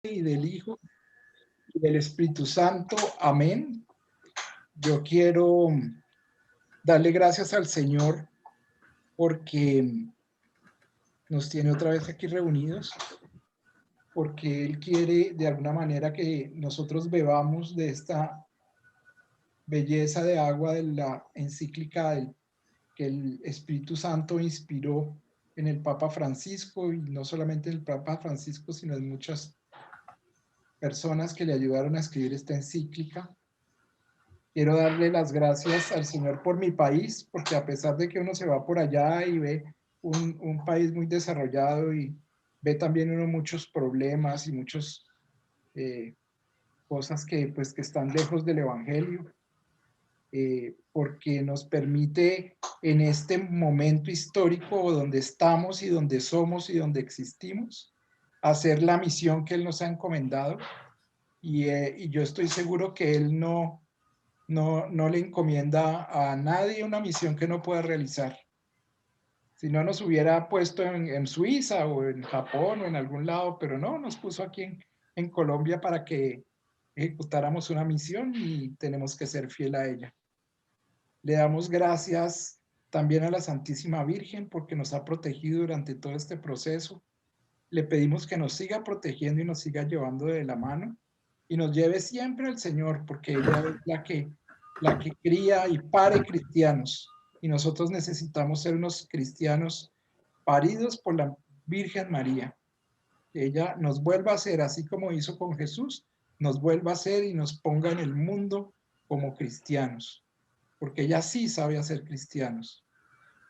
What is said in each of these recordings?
y del Hijo y del Espíritu Santo. Amén. Yo quiero darle gracias al Señor porque nos tiene otra vez aquí reunidos, porque Él quiere de alguna manera que nosotros bebamos de esta belleza de agua de la encíclica que el Espíritu Santo inspiró en el Papa Francisco, y no solamente en el Papa Francisco, sino en muchas personas que le ayudaron a escribir esta encíclica. Quiero darle las gracias al Señor por mi país, porque a pesar de que uno se va por allá y ve un país muy desarrollado y ve también uno muchos problemas y muchas cosas pues, que están lejos del Evangelio, porque nos permite en este momento histórico donde estamos y donde somos y donde existimos, hacer la misión que Él nos ha encomendado. Y yo estoy seguro que Él no le encomienda a nadie una misión que no pueda realizar. Si no, nos hubiera puesto en Suiza o en Japón o en algún lado, pero no, nos puso aquí en Colombia para que ejecutáramos una misión y tenemos que ser fiel a ella. Le damos gracias también a la Santísima Virgen porque nos ha protegido durante todo este proceso. Le pedimos que nos siga protegiendo y nos siga llevando de la mano y nos lleve siempre al Señor, porque ella es la que cría y pare cristianos, y nosotros necesitamos ser unos cristianos paridos por la Virgen María. Que ella nos vuelva a ser, así como hizo con Jesús, nos vuelva a ser y nos ponga en el mundo como cristianos, porque ella sí sabe hacer cristianos.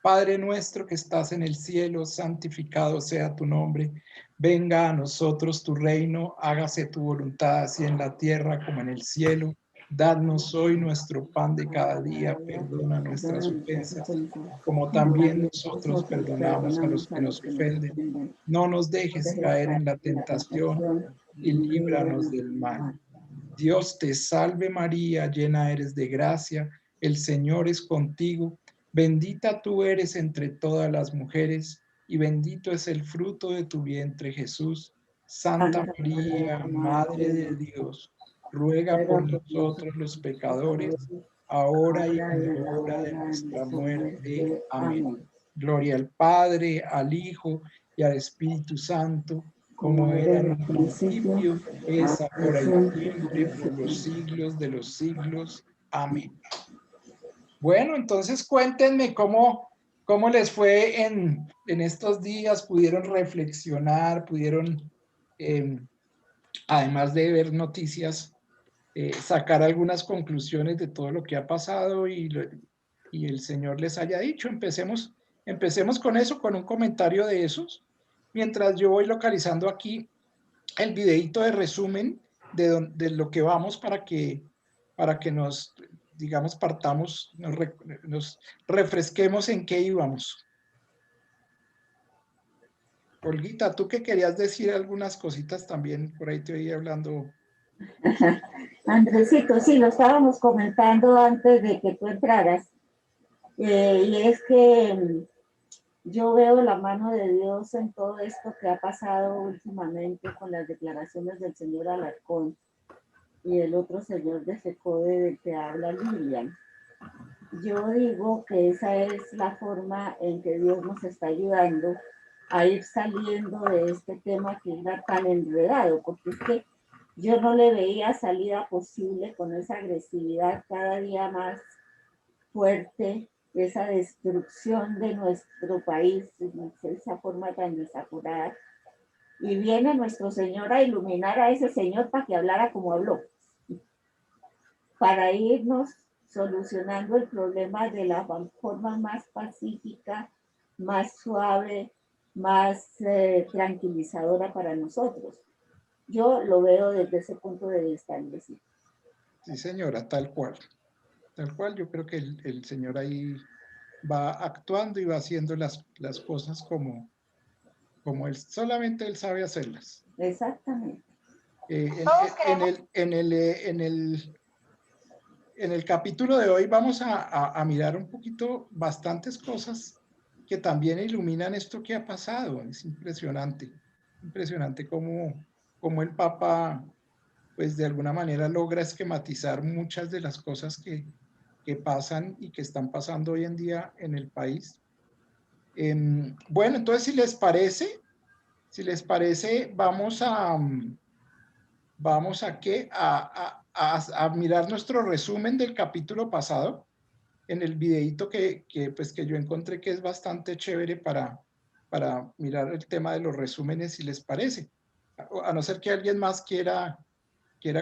Padre nuestro que estás en el cielo, santificado sea tu nombre. Venga a nosotros tu reino, hágase tu voluntad, así en la tierra como en el cielo. Danos hoy nuestro pan de cada día, perdona nuestras ofensas, como también nosotros perdonamos a los que nos ofenden. No nos dejes caer en la tentación y líbranos del mal. Dios te salve María, llena eres de gracia, el Señor es contigo. Bendita tú eres entre todas las mujeres, y bendito es el fruto de tu vientre, Jesús. Santa María, Madre de Dios, ruega por nosotros los pecadores, ahora y en la hora de nuestra muerte. Amén. Gloria al Padre, al Hijo y al Espíritu Santo, como era en un principio, es ahora y siempre, por los siglos de los siglos. Amén. Bueno, entonces cuéntenme cómo les fue en estos días. ¿Pudieron reflexionar? ¿Pudieron, además de ver noticias, sacar algunas conclusiones de todo lo que ha pasado y el Señor les haya dicho? Empecemos con eso, con un comentario de esos, mientras yo voy localizando aquí el videito de resumen de lo que vamos para que nos, digamos, partamos, nos refresquemos en qué íbamos. Olguita, tú que querías decir algunas cositas también, por ahí te oí hablando. Andresito, sí, lo estábamos comentando antes de que tú entraras, y es que yo veo la mano de Dios en todo esto que ha pasado últimamente con las declaraciones del señor Alarcón y el otro señor de SECODE del que habla Lilian. Yo digo que esa es la forma en que Dios nos está ayudando a ir saliendo de este tema que era tan enredado, porque es que yo no le veía salida posible con esa agresividad cada día más fuerte, esa destrucción de nuestro país, de esa forma tan desaforada. Y viene nuestro Señor a iluminar a ese señor para que hablara como habló, para irnos solucionando el problema de la forma más pacífica, más suave, más tranquilizadora para nosotros. Yo lo veo desde ese punto de vista, Andresito. Sí, señora, tal cual. Tal cual, yo creo que el Señor ahí va actuando y va haciendo las cosas como él, solamente Él sabe hacerlas. Exactamente. En el capítulo de hoy vamos a mirar un poquito bastantes cosas que también iluminan esto que ha pasado. Es impresionante cómo cómo el Papa, pues de alguna manera logra esquematizar muchas de las cosas que pasan y que están pasando hoy en día en el país. Bueno, entonces si les parece, vamos a, ¿qué? A mirar nuestro resumen del capítulo pasado en el videíto pues, que yo encontré que es bastante chévere para mirar el tema de los resúmenes, si les parece. A no ser que alguien más quiera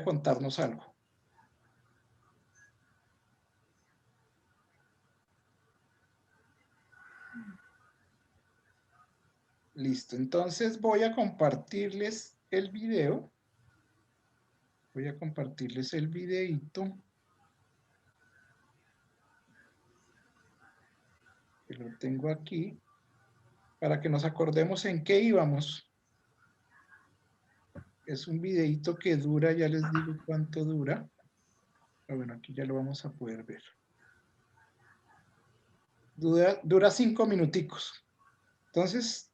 contarnos algo. Listo, entonces voy a compartirles el video. Voy a compartirles el videíto. Que lo tengo aquí. Para que nos acordemos en qué íbamos. Es un videíto que dura, ya les digo cuánto dura. Bueno, aquí ya lo vamos a poder ver. Dura 5 minuticos. Entonces,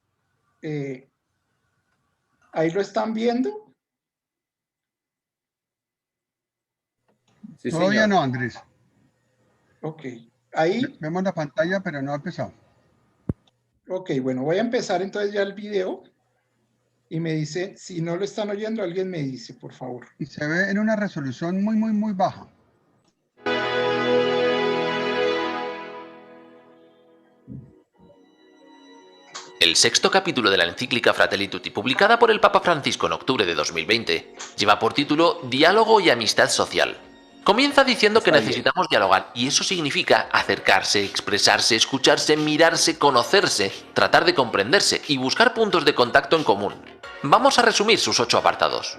ahí lo están viendo. Sí, Todavía señor. no, Andrés. Ok, ahí. Vemos la pantalla, pero no ha empezado. Ok, bueno, voy a empezar entonces ya el video. Y me dice, si no lo están oyendo, alguien me dice, por favor. Y se ve en una resolución muy baja. El sexto capítulo de la encíclica Fratelli Tutti, publicada por el Papa Francisco en octubre de 2020, lleva por título Diálogo y amistad social. Comienza diciendo que necesitamos dialogar, y eso significa acercarse, expresarse, escucharse, mirarse, conocerse, tratar de comprenderse y buscar puntos de contacto en común. Vamos a resumir sus 8 apartados.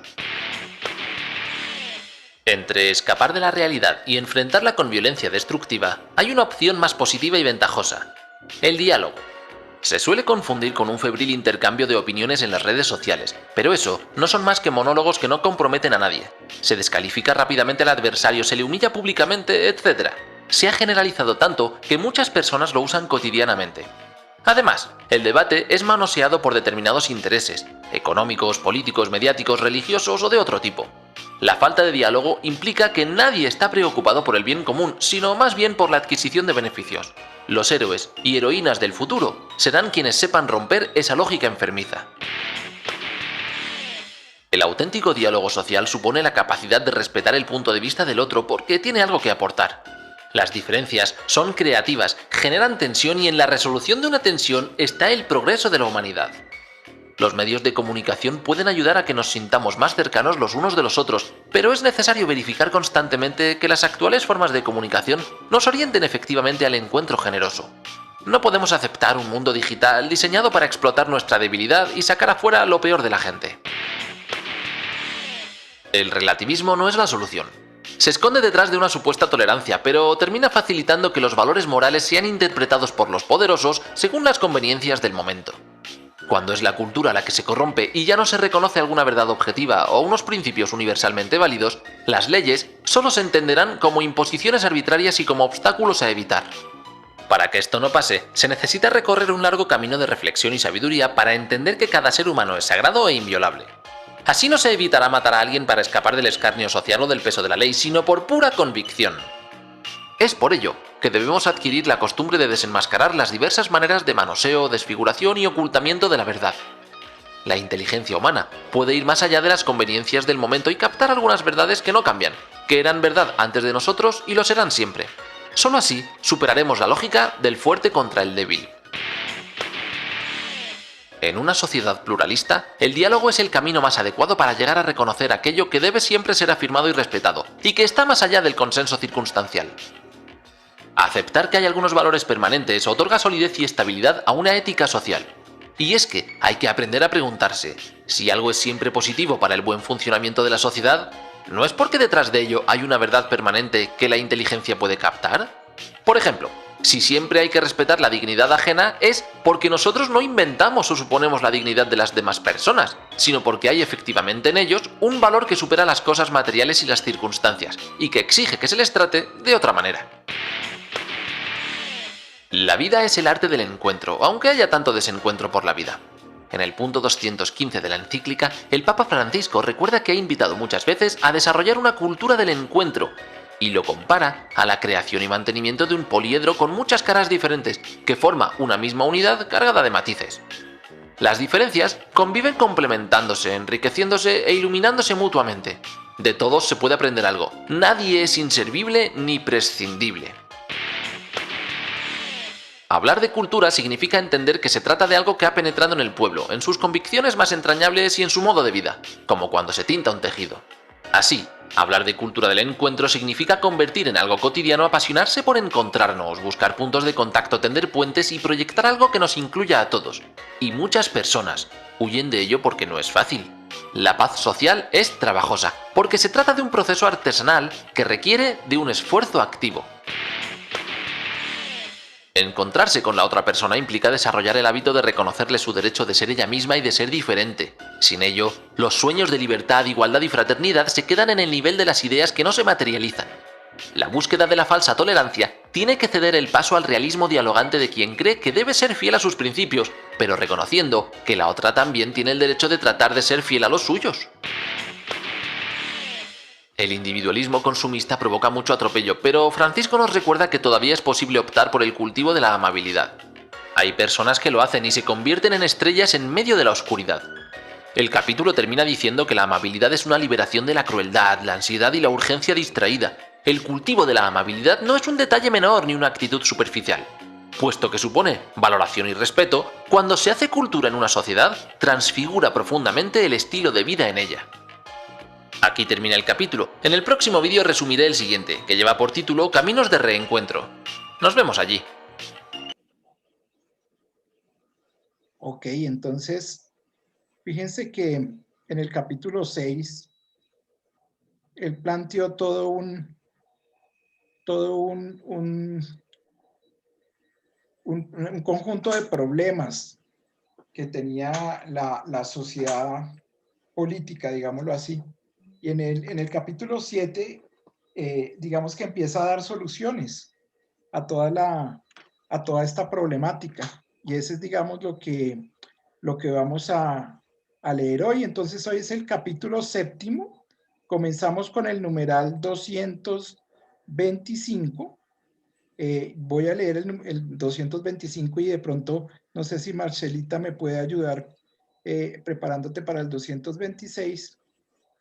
Entre escapar de la realidad y enfrentarla con violencia destructiva, hay una opción más positiva y ventajosa: el diálogo. Se suele confundir con un febril intercambio de opiniones en las redes sociales, pero eso no son más que monólogos que no comprometen a nadie. Se descalifica rápidamente al adversario, se le humilla públicamente, etc. Se ha generalizado tanto que muchas personas lo usan cotidianamente. Además, el debate es manoseado por determinados intereses, económicos, políticos, mediáticos, religiosos o de otro tipo. La falta de diálogo implica que nadie está preocupado por el bien común, sino más bien por la adquisición de beneficios. Los héroes y heroínas del futuro serán quienes sepan romper esa lógica enfermiza. El auténtico diálogo social supone la capacidad de respetar el punto de vista del otro porque tiene algo que aportar. Las diferencias son creativas, generan tensión y en la resolución de una tensión está el progreso de la humanidad. Los medios de comunicación pueden ayudar a que nos sintamos más cercanos los unos de los otros, pero es necesario verificar constantemente que las actuales formas de comunicación nos orienten efectivamente al encuentro generoso. No podemos aceptar un mundo digital diseñado para explotar nuestra debilidad y sacar afuera lo peor de la gente. El relativismo no es la solución. Se esconde detrás de una supuesta tolerancia, pero termina facilitando que los valores morales sean interpretados por los poderosos según las conveniencias del momento. Cuando es la cultura la que se corrompe y ya no se reconoce alguna verdad objetiva o unos principios universalmente válidos, las leyes solo se entenderán como imposiciones arbitrarias y como obstáculos a evitar. Para que esto no pase, se necesita recorrer un largo camino de reflexión y sabiduría para entender que cada ser humano es sagrado e inviolable. Así no se evitará matar a alguien para escapar del escarnio social o del peso de la ley, sino por pura convicción. Es por ello que debemos adquirir la costumbre de desenmascarar las diversas maneras de manoseo, desfiguración y ocultamiento de la verdad. La inteligencia humana puede ir más allá de las conveniencias del momento y captar algunas verdades que no cambian, que eran verdad antes de nosotros y lo serán siempre. Solo así superaremos la lógica del fuerte contra el débil. En una sociedad pluralista, el diálogo es el camino más adecuado para llegar a reconocer aquello que debe siempre ser afirmado y respetado, y que está más allá del consenso circunstancial. Aceptar que hay algunos valores permanentes otorga solidez y estabilidad a una ética social. Y es que hay que aprender a preguntarse, si algo es siempre positivo para el buen funcionamiento de la sociedad, ¿no es porque detrás de ello hay una verdad permanente que la inteligencia puede captar? Por ejemplo, si siempre hay que respetar la dignidad ajena es porque nosotros no inventamos o suponemos la dignidad de las demás personas, sino porque hay efectivamente en ellos un valor que supera las cosas materiales y las circunstancias, y que exige que se les trate de otra manera. La vida es el arte del encuentro, aunque haya tanto desencuentro por la vida. En el punto 215 de la encíclica, el Papa Francisco recuerda que ha invitado muchas veces a desarrollar una cultura del encuentro y lo compara a la creación y mantenimiento de un poliedro con muchas caras diferentes que forma una misma unidad cargada de matices. Las diferencias conviven complementándose, enriqueciéndose e iluminándose mutuamente. De todos se puede aprender algo. Nadie es inservible ni prescindible. Hablar de cultura significa entender que se trata de algo que ha penetrado en el pueblo, en sus convicciones más entrañables y en su modo de vida, como cuando se tinta un tejido. Así, hablar de cultura del encuentro significa convertir en algo cotidiano apasionarse por encontrarnos, buscar puntos de contacto, tender puentes y proyectar algo que nos incluya a todos. Y muchas personas huyen de ello porque no es fácil. La paz social es trabajosa, porque se trata de un proceso artesanal que requiere de un esfuerzo activo. Encontrarse con la otra persona implica desarrollar el hábito de reconocerle su derecho de ser ella misma y de ser diferente. Sin ello, los sueños de libertad, igualdad y fraternidad se quedan en el nivel de las ideas que no se materializan. La búsqueda de la falsa tolerancia tiene que ceder el paso al realismo dialogante de quien cree que debe ser fiel a sus principios, pero reconociendo que la otra también tiene el derecho de tratar de ser fiel a los suyos. El individualismo consumista provoca mucho atropello, pero Francisco nos recuerda que todavía es posible optar por el cultivo de la amabilidad. Hay personas que lo hacen y se convierten en estrellas en medio de la oscuridad. El capítulo termina diciendo que la amabilidad es una liberación de la crueldad, la ansiedad y la urgencia distraída. El cultivo de la amabilidad no es un detalle menor ni una actitud superficial, puesto que supone valoración y respeto. Cuando se hace cultura en una sociedad, transfigura profundamente el estilo de vida en ella. Aquí termina el capítulo. En el próximo vídeo resumiré el siguiente, que lleva por título Caminos de Reencuentro. Nos vemos allí. Ok, entonces, fíjense que en el capítulo 6, él planteó todo un conjunto de problemas que tenía la sociedad política, digámoslo así. Y en el capítulo 7, digamos que empieza a dar soluciones a toda esta problemática. Y ese es, digamos, lo que vamos a leer hoy. Entonces, hoy es el capítulo 7. Comenzamos con el numeral 225. Voy a leer el 225 y de pronto, no sé si Marcelita me puede ayudar preparándote para el 226.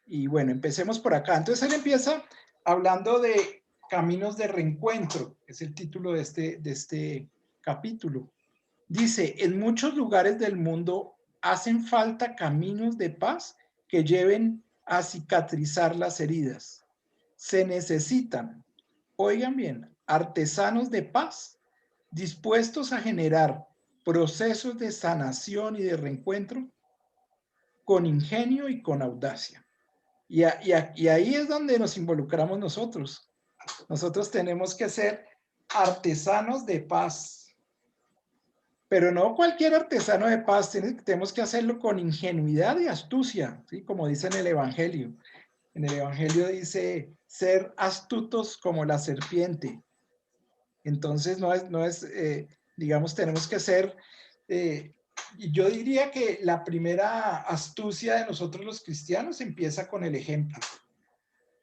Y bueno, empecemos por acá. Entonces él empieza hablando de caminos de reencuentro, es el título de este capítulo. Dice, en muchos lugares del mundo hacen falta caminos de paz que lleven a cicatrizar las heridas. Se necesitan, oigan bien, artesanos de paz dispuestos a generar procesos de sanación y de reencuentro con ingenio y con audacia. Y ahí es donde nos involucramos nosotros. Nosotros tenemos que ser artesanos de paz. Pero no cualquier artesano de paz, tenemos que hacerlo con ingenuidad y astucia, ¿sí? Como dice en el Evangelio. En el Evangelio dice, ser astutos como la serpiente. Entonces digamos, tenemos que ser... y yo diría que la primera astucia de nosotros los cristianos empieza con el ejemplo.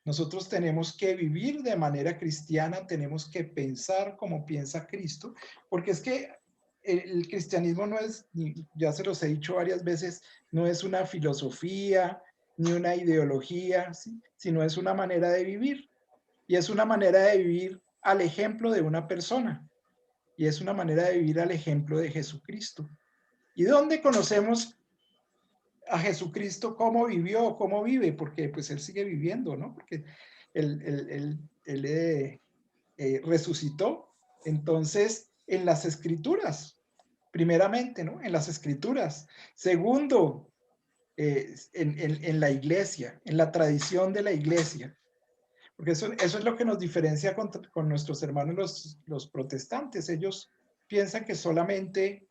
Nosotros tenemos que vivir de manera cristiana, tenemos que pensar como piensa Cristo, porque es que el cristianismo no es, ya se los he dicho varias veces, no es una filosofía ni una ideología, ¿sí? Sino es una manera de vivir. Y es una manera de vivir al ejemplo de una persona. Y es una manera de vivir al ejemplo de Jesucristo. ¿Y dónde conocemos a Jesucristo? ¿Cómo vivió? ¿Cómo vive? Porque pues Él sigue viviendo, ¿no? Porque Él resucitó. Entonces, en las Escrituras, primeramente, ¿no? En las Escrituras. Segundo, en la iglesia, en la tradición de la iglesia. Porque eso es lo que nos diferencia con nuestros hermanos los protestantes. Ellos piensan que solamente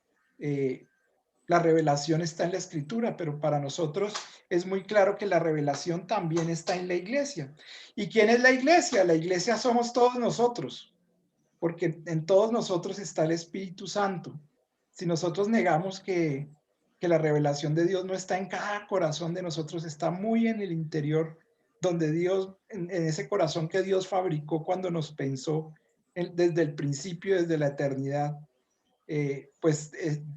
la revelación está en la Escritura, pero para nosotros es muy claro que la revelación también está en la iglesia. ¿Y quién es la iglesia? La iglesia somos todos nosotros, porque en todos nosotros está el Espíritu Santo. Si nosotros negamos que que la revelación de Dios no está en cada corazón de nosotros, está muy en el interior, donde Dios, en ese corazón que Dios fabricó cuando nos pensó desde el principio, desde la eternidad. Pues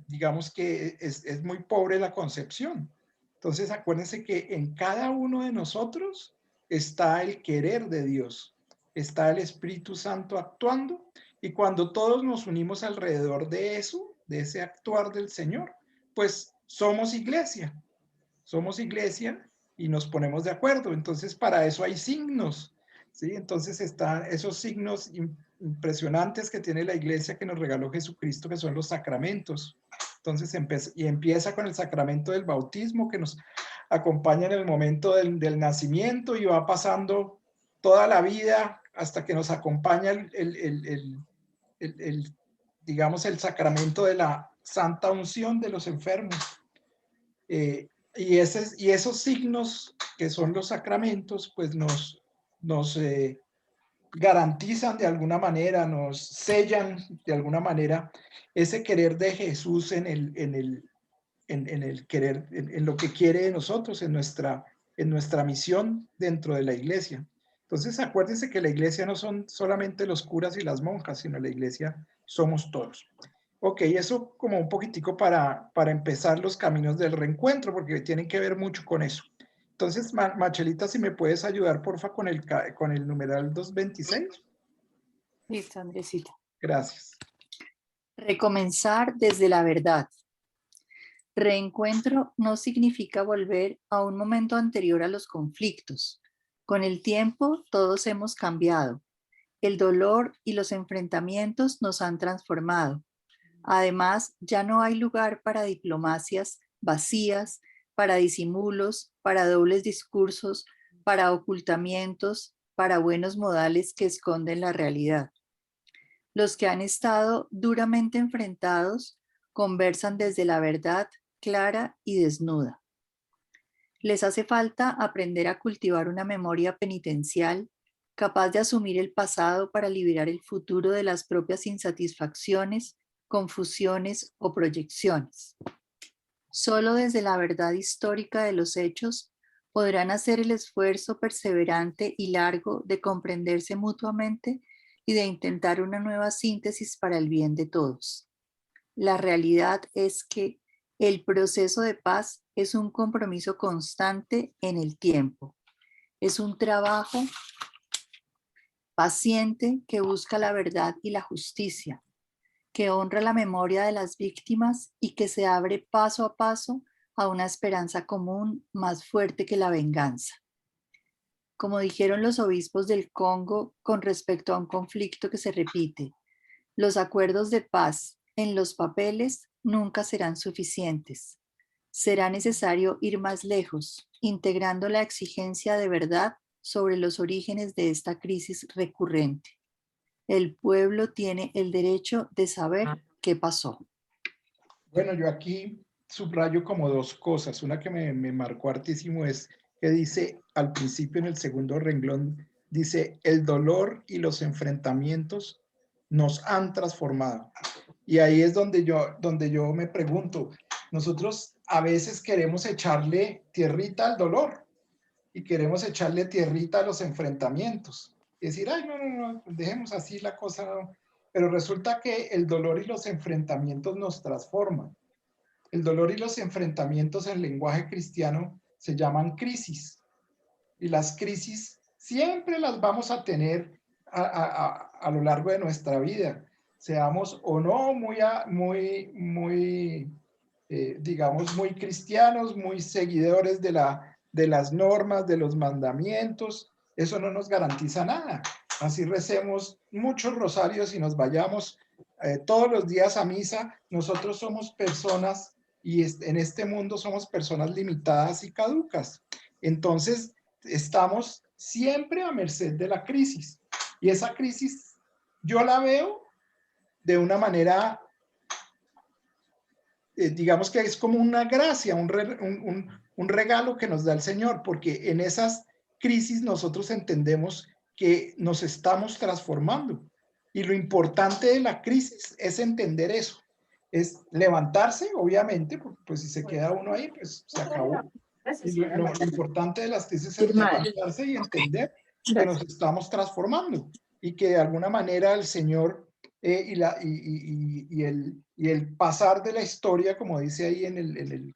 digamos que es muy pobre la concepción. Entonces acuérdense que en cada uno de nosotros está el querer de Dios, está el Espíritu Santo actuando, y cuando todos nos unimos alrededor de eso, de ese actuar del Señor, pues somos iglesia y nos ponemos de acuerdo. Entonces para eso hay signos, ¿sí? Entonces están esos signos impresionantes que tiene la iglesia que nos regaló Jesucristo, que son los sacramentos. Entonces empieza con el sacramento del bautismo, que nos acompaña en el momento del nacimiento y va pasando toda la vida hasta que nos acompaña digamos, el sacramento de la santa unción de los enfermos. Y esos signos que son los sacramentos, pues nos garantizan de alguna manera, nos sellan de alguna manera ese querer de Jesús en el querer, en lo que quiere de nosotros, en nuestra misión dentro de la iglesia. Entonces acuérdense que la iglesia no son solamente los curas y las monjas, sino la iglesia somos todos. Ok, eso como un poquitico para empezar los caminos del reencuentro, porque tienen que ver mucho con eso. Entonces, Machelita, si me puedes ayudar, porfa, con el numeral 226. Listo, Andresita. Gracias. Recomenzar desde la verdad. Reencuentro no significa volver a un momento anterior a los conflictos. Con el tiempo, todos hemos cambiado. El dolor y los enfrentamientos nos han transformado. Además, ya no hay lugar para diplomacias vacías, para disimulos, para dobles discursos, para ocultamientos, para buenos modales que esconden la realidad. Los que han estado duramente enfrentados conversan desde la verdad clara y desnuda. Les hace falta aprender a cultivar una memoria penitencial capaz de asumir el pasado para liberar el futuro de las propias insatisfacciones, confusiones o proyecciones. Solo desde la verdad histórica de los hechos podrán hacer el esfuerzo perseverante y largo de comprenderse mutuamente y de intentar una nueva síntesis para el bien de todos. La realidad es que el proceso de paz es un compromiso constante en el tiempo. Es un trabajo paciente que busca la verdad y la justicia, que honra la memoria de las víctimas y que se abre paso a paso a una esperanza común más fuerte que la venganza. Como dijeron los obispos del Congo con respecto a un conflicto que se repite, los acuerdos de paz en los papeles nunca serán suficientes. Será necesario ir más lejos, integrando la exigencia de verdad sobre los orígenes de esta crisis recurrente. El pueblo tiene el derecho de saber qué pasó. Bueno, yo aquí subrayo como dos cosas. Una que me marcó hartísimo es que dice al principio, en el segundo renglón, dice: el dolor y los enfrentamientos nos han transformado. Y ahí es donde yo me pregunto, nosotros a veces queremos echarle tierrita al dolor y queremos echarle tierrita a los enfrentamientos. Y decir, ay, no, dejemos así la cosa. Pero resulta que el dolor y los enfrentamientos nos transforman. El dolor y los enfrentamientos en lenguaje cristiano se llaman crisis. Y las crisis siempre las vamos a tener a lo largo de nuestra vida. Seamos o no digamos, muy cristianos, muy seguidores de las normas, de los mandamientos. Eso no nos garantiza nada. Así recemos muchos rosarios y nos vayamos todos los días a misa. Nosotros somos personas y en este mundo somos personas limitadas y caducas. Entonces, estamos siempre a merced de la crisis. Y esa crisis yo la veo de una manera, digamos que es como una gracia, un regalo que nos da el Señor, porque en esas crisis nosotros entendemos que nos estamos transformando. Y lo importante de la crisis es entender eso. es levantarse, obviamente, porque pues si se queda uno ahí, pues se acabó. Y lo importante de las crisis es levantarse y entender que nos estamos transformando y que de alguna manera el Señor y el pasar de la historia, como dice ahí en el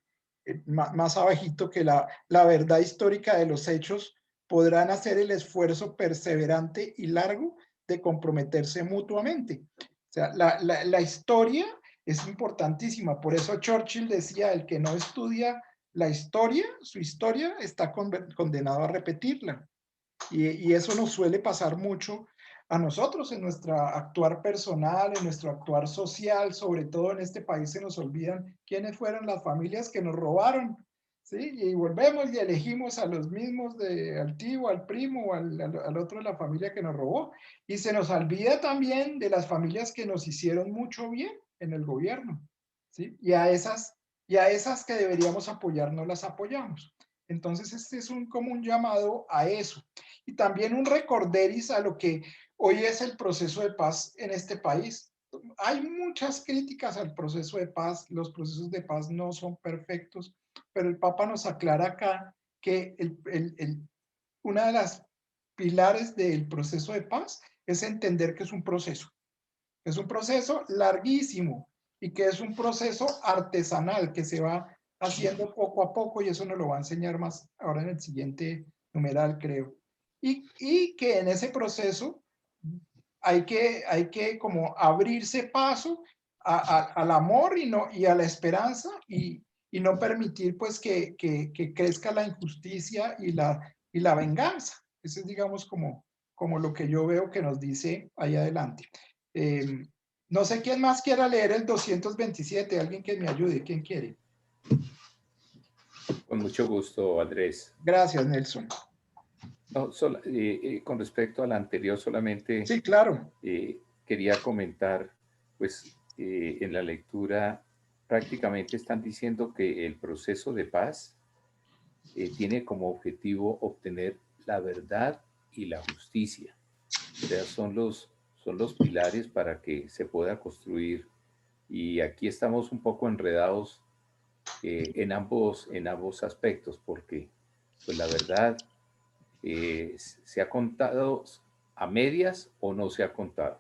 más abajito, que la verdad histórica de los hechos podrán hacer el esfuerzo perseverante y largo de comprometerse mutuamente. O sea, la historia es importantísima. Por eso Churchill decía, el que no estudia la historia, su historia, está condenado a repetirla. Y eso nos suele pasar mucho a nosotros en nuestro actuar personal, en nuestro actuar social, sobre todo en este país se nos olvidan quiénes fueron las familias que nos robaron, ¿sí? Y volvemos y elegimos a los mismos, al tío, al primo o al otro de la familia que nos robó. Y se nos olvida también de las familias que nos hicieron mucho bien en el gobierno, ¿sí? Y a esas que deberíamos apoyar no las apoyamos. Entonces este es como un llamado a eso. Y también un recorderis a lo que hoy es el proceso de paz en este país. Hay muchas críticas al proceso de paz, los procesos de paz no son perfectos, pero el Papa nos aclara acá que una de las pilares del proceso de paz es entender que es un proceso larguísimo y que es un proceso artesanal que se va haciendo poco a poco y eso nos lo va a enseñar más ahora en el siguiente numeral, creo. Y que en ese proceso hay que como abrirse paso al amor y a la esperanza y no permitir pues que crezca la injusticia y la venganza. Eso es, digamos, como lo que yo veo que nos dice ahí adelante. No sé quién más quiera leer el 227, alguien que me ayude, ¿quién quiere? Con mucho gusto, Andrés. Gracias, Nelson. No, con respecto al anterior, solamente Sí, claro. quería comentar, pues en la lectura prácticamente están diciendo que el proceso de paz tiene como objetivo obtener la verdad y la justicia. O sea, son los pilares para que se pueda construir. Y aquí estamos un poco enredados en ambos aspectos, porque pues la verdad se ha contado a medias o no se ha contado.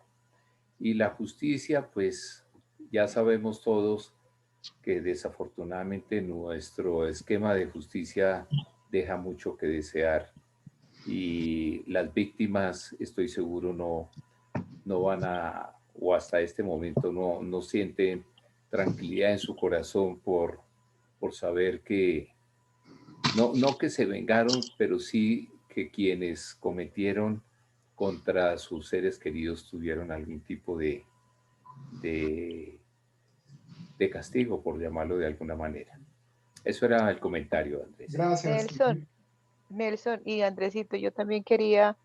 Y la justicia, pues ya sabemos todos que desafortunadamente nuestro esquema de justicia deja mucho que desear y las víctimas, estoy seguro, no van a, o hasta este momento no sienten tranquilidad en su corazón por saber que, no que se vengaron, pero sí que quienes cometieron contra sus seres queridos tuvieron algún tipo de castigo, por llamarlo de alguna manera. Eso era el comentario, Andrés. Gracias. Nelson y Andresito, yo también quería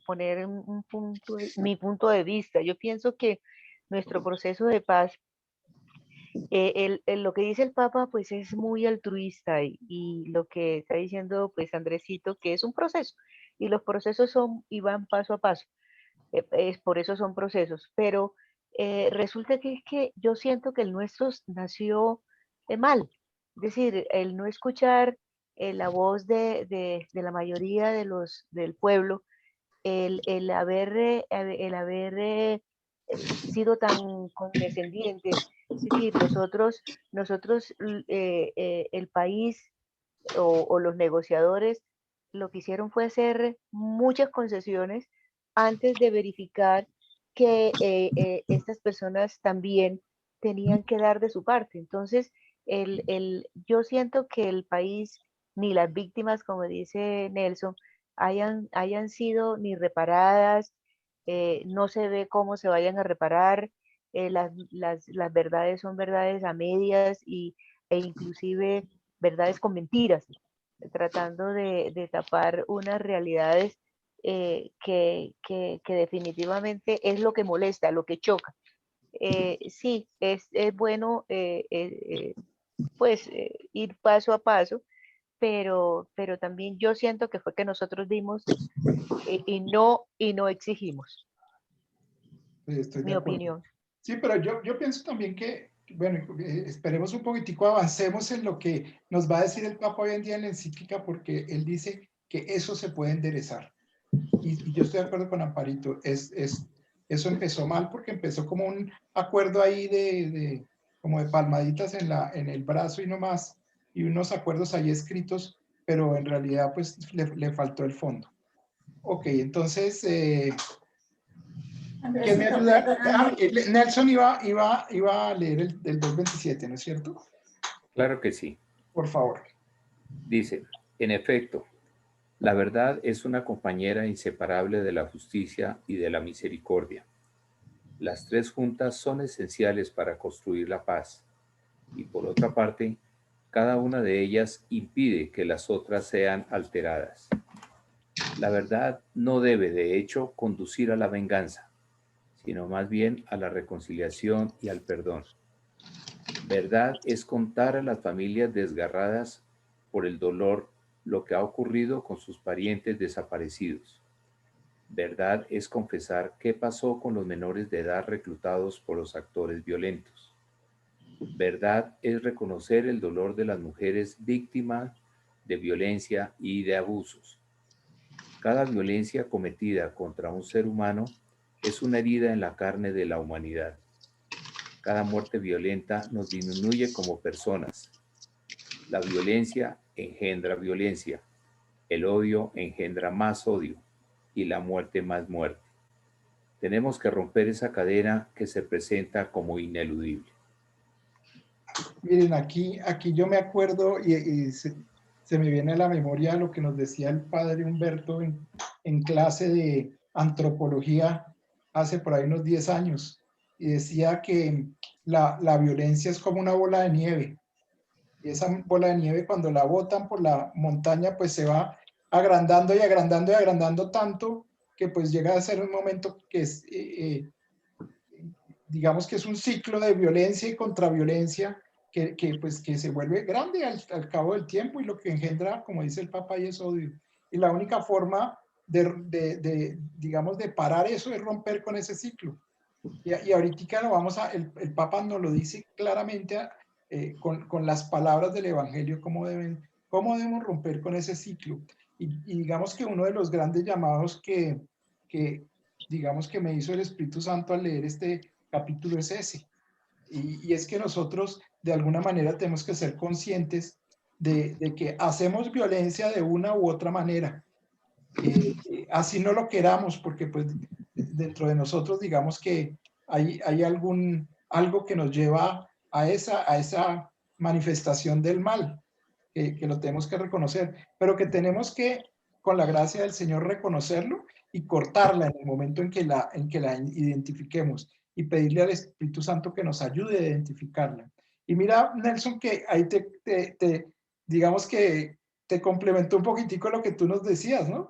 poner mi punto de vista. Yo pienso que nuestro proceso de paz, lo que dice el Papa, pues es muy altruista y lo que está diciendo, pues Andresito, que es un proceso y los procesos son y van paso a paso. Por eso son procesos, pero resulta que es que yo siento que el nuestro nació mal, es decir, el no escuchar la voz de la mayoría del pueblo, el haber sido tan condescendientes, es decir, el país o los negociadores lo que hicieron fue hacer muchas concesiones antes de verificar que estas personas también tenían que dar de su parte. Entonces, yo siento que el país, ni las víctimas, como dice Nelson, hayan sido ni reparadas, no se ve cómo se vayan a reparar, las verdades son verdades a medias e inclusive verdades con mentiras, tratando de tapar unas realidades que definitivamente es lo que molesta, lo que choca. Sí, es bueno ir paso a paso, pero también yo siento que fue que nosotros dimos y no exigimos. Estoy de Mi acuerdo. opinión. Sí, pero yo pienso también que, bueno, esperemos un poquitico, avancemos en lo que nos va a decir el Papa hoy en día en la encíclica, porque él dice que eso se puede enderezar. Y yo estoy de acuerdo con Amparito, eso empezó mal porque empezó como un acuerdo ahí como de palmaditas en el brazo y no más, y unos acuerdos ahí escritos, pero en realidad pues le faltó el fondo. Ok, entonces, ¿quién me Andresito, ayuda? perdóname. Nelson iba a leer el 227, ¿no es cierto? Claro que sí. Por favor. Dice, en efecto, la verdad es una compañera inseparable de la justicia y de la misericordia. Las tres juntas son esenciales para construir la paz y por otra parte, cada una de ellas impide que las otras sean alteradas. La verdad no debe, de hecho, conducir a la venganza, sino más bien a la reconciliación y al perdón. Verdad es contar a las familias desgarradas por el dolor lo que ha ocurrido con sus parientes desaparecidos. Verdad es confesar qué pasó con los menores de edad reclutados por los actores violentos. Verdad es reconocer el dolor de las mujeres víctimas de violencia y de abusos. Cada violencia cometida contra un ser humano es una herida en la carne de la humanidad. Cada muerte violenta nos disminuye como personas. La violencia engendra violencia, el odio engendra más odio y la muerte más muerte. Tenemos que romper esa cadena que se presenta como ineludible. Miren, aquí yo me acuerdo y se me viene a la memoria lo que nos decía el padre Humberto en clase de antropología hace por ahí unos 10 años. Y decía que la violencia es como una bola de nieve. Y esa bola de nieve cuando la botan por la montaña, pues se va agrandando y agrandando y agrandando tanto que pues llega a ser un momento que es, digamos que es un ciclo de violencia y contraviolencia pues, que se vuelve grande al cabo del tiempo y lo que engendra, como dice el Papa, y es odio. Y la única forma digamos, de parar eso es romper con ese ciclo. Y ahorita lo vamos el Papa nos lo dice claramente con las palabras del Evangelio, cómo debemos romper con ese ciclo. Y digamos que uno de los grandes llamados que digamos que me hizo el Espíritu Santo al leer este capítulo es ese. Y es que nosotros de alguna manera tenemos que ser conscientes de que hacemos violencia de una u otra manera. Así no lo queramos, porque pues dentro de nosotros digamos que hay algo que nos lleva a esa manifestación del mal, que lo tenemos que reconocer, pero que tenemos que, con la gracia del Señor, reconocerlo y cortarla en el momento en que la identifiquemos y pedirle al Espíritu Santo que nos ayude a identificarla. Y mira, Nelson, que ahí digamos que te complementó un poquitico lo que tú nos decías, ¿no?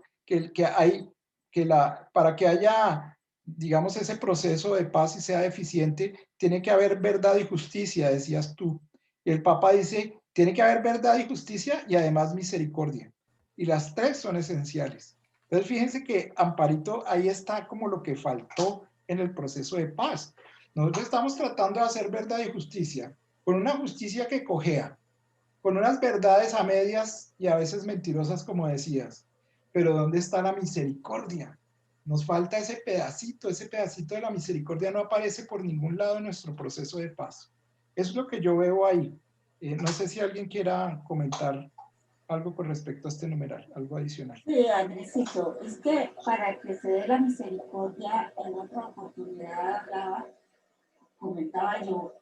Para que haya, digamos, ese proceso de paz y sea eficiente, tiene que haber verdad y justicia, decías tú. Y el Papa dice, tiene que haber verdad y justicia y además misericordia. Y las tres son esenciales. Entonces, fíjense que Amparito, ahí está como lo que faltó en el proceso de paz. Nosotros estamos tratando de hacer verdad y justicia, con una justicia que cojea, con unas verdades a medias y a veces mentirosas, como decías. Pero ¿dónde está la misericordia? Nos falta ese pedacito de la misericordia no aparece por ningún lado en nuestro proceso de paz. Eso es lo que yo veo ahí. No sé si alguien quiera comentar algo con respecto a este numeral, algo adicional. Sí, Andresito, es que para que se dé la misericordia, en otra oportunidad comentaba yo,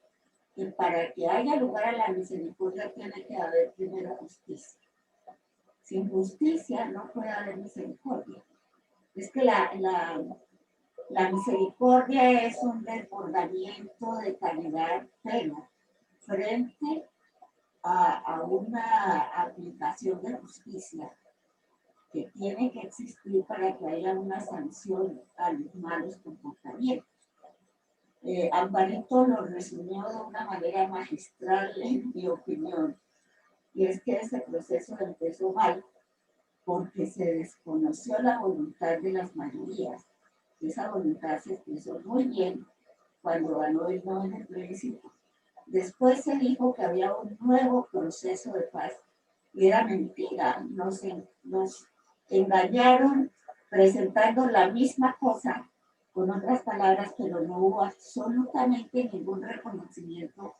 que para que haya lugar a la misericordia tiene que haber primero justicia. Sin justicia no puede haber misericordia. Es que la misericordia es un desbordamiento de calidad plena frente a una aplicación de justicia que tiene que existir para que haya una sanción a los malos comportamientos. Amparito lo resumió de una manera magistral, en mi opinión, y es que ese proceso empezó mal porque se desconoció la voluntad de las mayorías. Esa voluntad se expresó muy bien cuando ganó el no en el plebiscito. Después se dijo que había un nuevo proceso de paz y era mentira, nos engañaron presentando la misma cosa con otras palabras, pero no hubo absolutamente ningún reconocimiento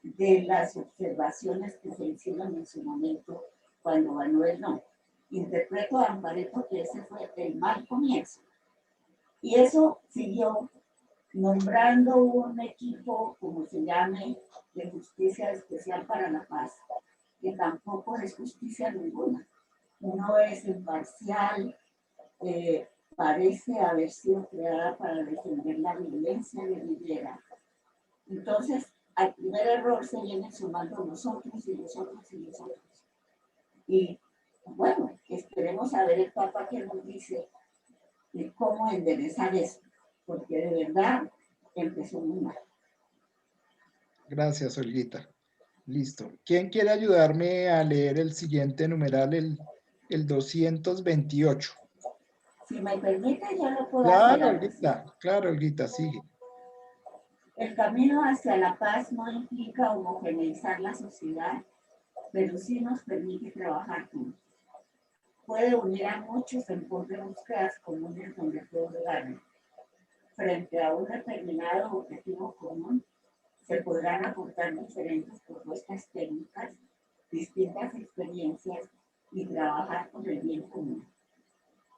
de las observaciones que se hicieron en su momento cuando ganó el no. Interpreto a Ampareto que ese fue el mal comienzo. Y eso siguió nombrando un equipo, como se llame, de justicia especial para la paz, que tampoco es justicia ninguna. No es imparcial, parece haber sido creada para defender la violencia guerrillera. Entonces, al primer error se vienen sumando nosotros y nosotros y nosotros. Y bueno, esperemos a ver el Papa que nos dice cómo enderezar eso, porque de verdad empezó muy mal. Gracias, Olguita. Listo. ¿Quién quiere ayudarme a leer el siguiente numeral, el 228? Si me permite, yo lo puedo Claro, hacer. Olguita, claro, Olguita, sigue. El camino hacia la paz no implica homogeneizar la sociedad, pero sí nos permite trabajar juntos. Puede unir a muchos en pos de búsquedas comunes donde todos ganen. Frente a un determinado objetivo común, se podrán aportar diferentes propuestas técnicas, distintas experiencias y trabajar por el bien común.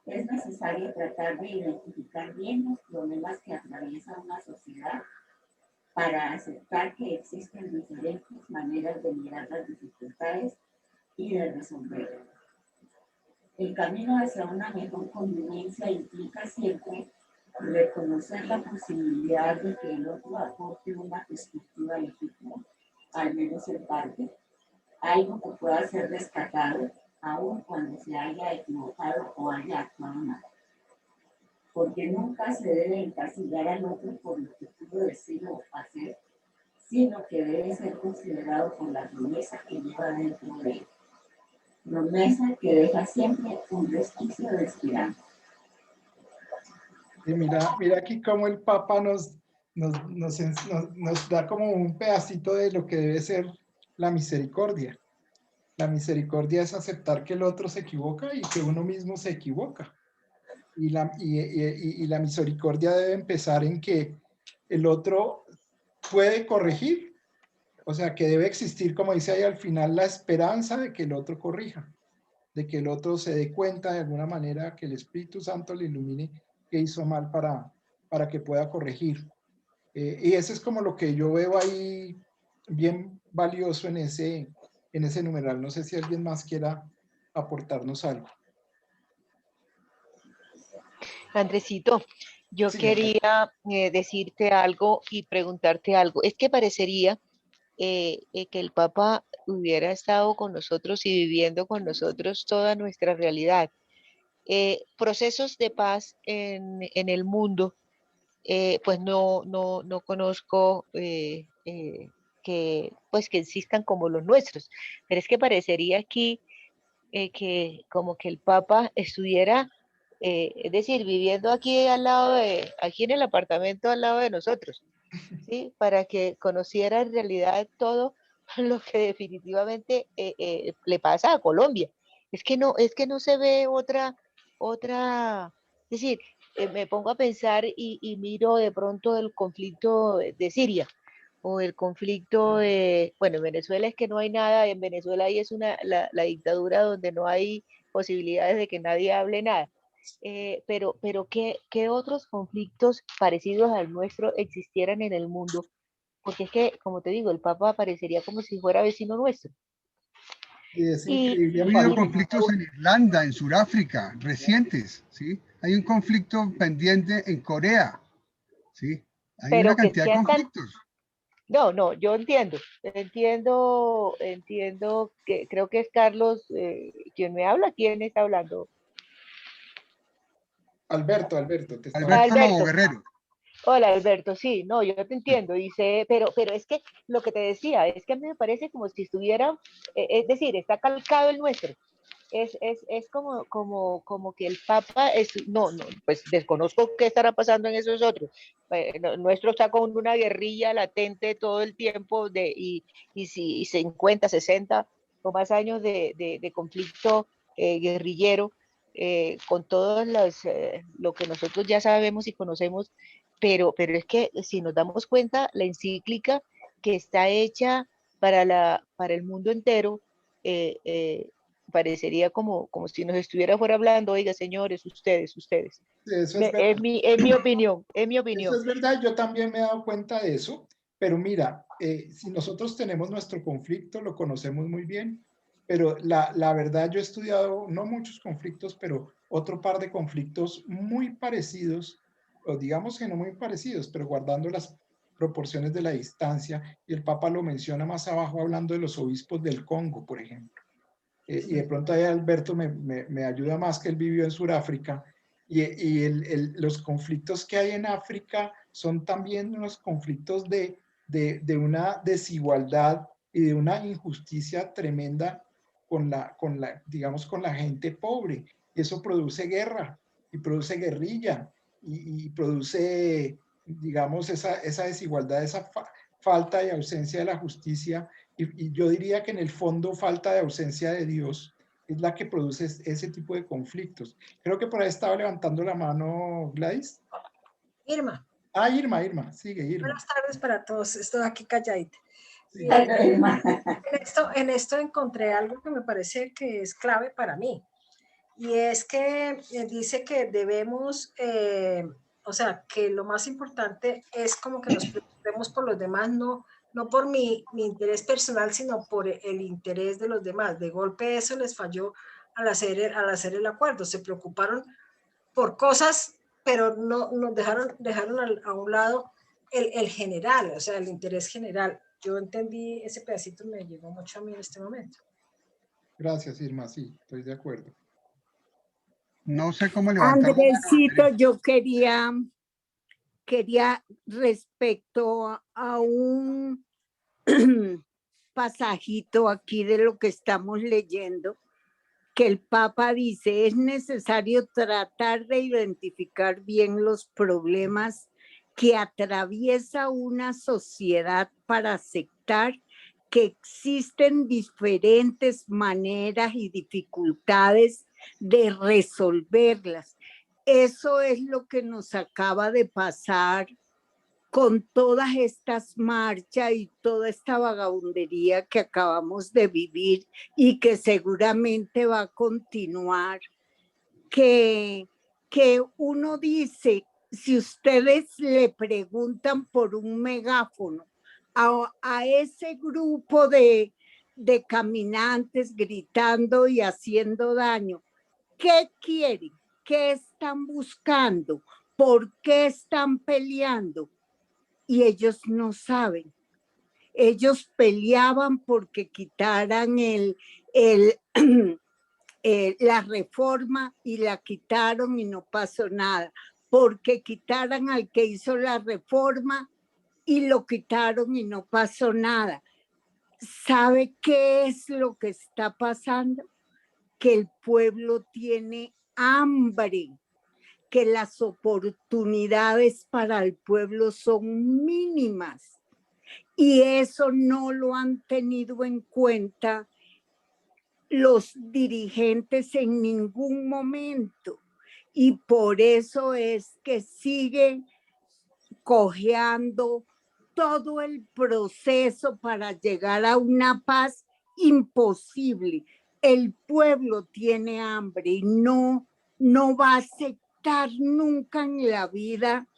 Es necesario tratar de identificar bien los problemas que atraviesa una sociedad para aceptar que existen diferentes maneras de mirar las dificultades y de resolverlas. El camino hacia una mejor convivencia implica siempre reconocer la posibilidad de que el otro aporte una perspectiva legítima, al menos en parte, algo que pueda ser rescatado, aun cuando se haya equivocado o haya actuado mal. Porque nunca se debe encasillar al otro por lo que pudo decir o hacer, sino que debe ser considerado por la promesa que lleva dentro de él. Promesa que deja siempre un resquicio de esperanza. Y mira aquí cómo el Papa nos da como un pedacito de lo que debe ser la misericordia. La misericordia es aceptar que el otro se equivoca y que uno mismo se equivoca. Y la misericordia debe empezar en que el otro puede corregir. O sea, que debe existir, como dice ahí al final, la esperanza de que el otro corrija, de que el otro se dé cuenta de alguna manera, que el Espíritu Santo le ilumine que hizo mal para que pueda corregir. Y eso es como lo que yo veo ahí bien valioso en ese numeral. No sé si alguien más quiera aportarnos algo. Andresito, yo Sí, quería decirte algo y preguntarte algo. Es que parecería que el Papa hubiera estado con nosotros y viviendo con nosotros toda nuestra realidad. Procesos de paz en el mundo, pues no conozco pues que existan como los nuestros, pero es que parecería aquí que como que el Papa estuviera, es decir, viviendo aquí al lado aquí en el apartamento al lado de nosotros, ¿sí? Para que conociera en realidad todo lo que definitivamente le pasa a Colombia. Es que no se ve es decir, me pongo a pensar y miro de pronto el conflicto de Siria o el conflicto bueno, en Venezuela es que no hay nada, en Venezuela ahí es la dictadura donde no hay posibilidades de que nadie hable nada. Pero ¿qué otros conflictos parecidos al nuestro existieran en el mundo? Porque es que, como te digo, el Papa parecería como si fuera vecino nuestro. y es Y, increíble, Ha habido y me conflictos en Irlanda, en Sudáfrica, recientes, ¿sí? Hay un conflicto pendiente en Corea, ¿sí? Hay una pero que cantidad de sean tan, conflictos. no, yo entiendo que creo que es Carlos quien me habla, ¿quién está hablando? Alberto, te estaba Alberto diciendo. Novo Alberto. Guerrero. Hola Alberto, sí, no, yo te entiendo, dice, pero es que lo que te decía, es que a mí me parece como si estuviera, es decir, está calcado el nuestro, es como que el Papa no, pues desconozco qué estará pasando en esos otros. Nuestro está con una guerrilla latente todo el tiempo y si 50, 60 o más años de conflicto guerrillero, con todos lo que nosotros ya sabemos y conocemos, pero es que si nos damos cuenta, la encíclica que está hecha para el mundo entero, eh, eh, parecería como si nos estuviera fuera hablando, oiga, señores, ustedes. Eso es verdad. Es mi opinión, Eso es verdad, yo también me he dado cuenta de eso, pero mira, si nosotros tenemos nuestro conflicto, lo conocemos muy bien, pero la verdad yo he estudiado no muchos conflictos, pero otro par de conflictos muy parecidos, o digamos que no muy parecidos, pero guardando las proporciones de la distancia, y el Papa lo menciona más abajo hablando de los obispos del Congo, por ejemplo. Y de pronto ahí Alberto me ayuda más, que él vivió en Sudáfrica, y los conflictos que hay en África son también unos conflictos de una desigualdad y de una injusticia tremenda digamos, con la gente pobre. Y eso produce guerra, y produce guerrilla, y produce, digamos, esa desigualdad, esa falta y ausencia de la justicia. Y yo diría que en el fondo falta de ausencia de Dios es la que produce ese tipo de conflictos. Creo que por ahí estaba levantando la mano Gladys. Irma, Ah, Irma, sigue Irma. buenas tardes para todos. Estoy aquí calladita. Sí. En esto encontré algo que me parece que es clave para mí. Y es que dice que debemos, o sea, que lo más importante es como que nos preocupemos por los demás, no por mi interés personal, sino por el interés de los demás. De golpe eso les falló al hacer el acuerdo. Se preocuparon por cosas, pero no dejaron a un lado el general, o sea, el interés general. Yo entendí ese pedacito, me llegó mucho a mí en este momento. Gracias, Irma, sí, estoy de acuerdo. No sé cómo levantar la mano, Andresito, Andrés. yo quería respecto a un pasajito aquí de lo que estamos leyendo, que el Papa dice, es necesario tratar de identificar bien los problemas que atraviesa una sociedad para aceptar que existen diferentes maneras y dificultades de resolverlas. Eso es lo que nos acaba de pasar con todas estas marchas y toda esta vagabundería que acabamos de vivir y que seguramente va a continuar, que uno dice, si ustedes le preguntan por un megáfono a ese grupo de caminantes gritando y haciendo daño, ¿qué quieren? ¿Qué están buscando? ¿Por qué están peleando? Y ellos no saben. Ellos peleaban porque quitaran la reforma y la quitaron y no pasó nada. Porque quitaran al que hizo la reforma y lo quitaron y no pasó nada. ¿Sabe qué es lo que está pasando? Que el pueblo tiene hambre, que las oportunidades para el pueblo son mínimas y eso no lo han tenido en cuenta los dirigentes en ningún momento y por eso es que sigue cojeando todo el proceso para llegar a una paz imposible. El pueblo tiene hambre y no va a aceptar nunca en la vida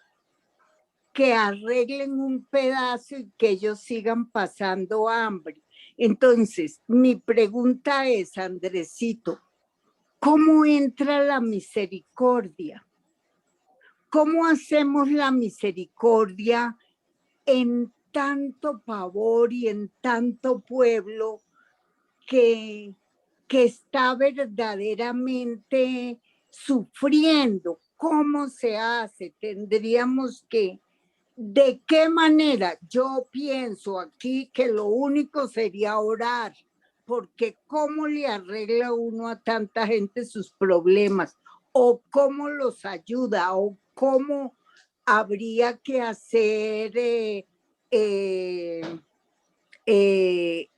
que arreglen un pedazo y que ellos sigan pasando hambre. Entonces, mi pregunta es, Andresito, ¿cómo entra la misericordia? ¿Cómo hacemos la misericordia en tanto pavor y en tanto pueblo que está verdaderamente sufriendo? ¿Cómo se hace? Tendríamos que, ¿de qué manera? Yo pienso aquí que lo único sería orar, porque ¿cómo le arregla uno a tanta gente sus problemas? ¿O cómo los ayuda? ¿O cómo habría que hacer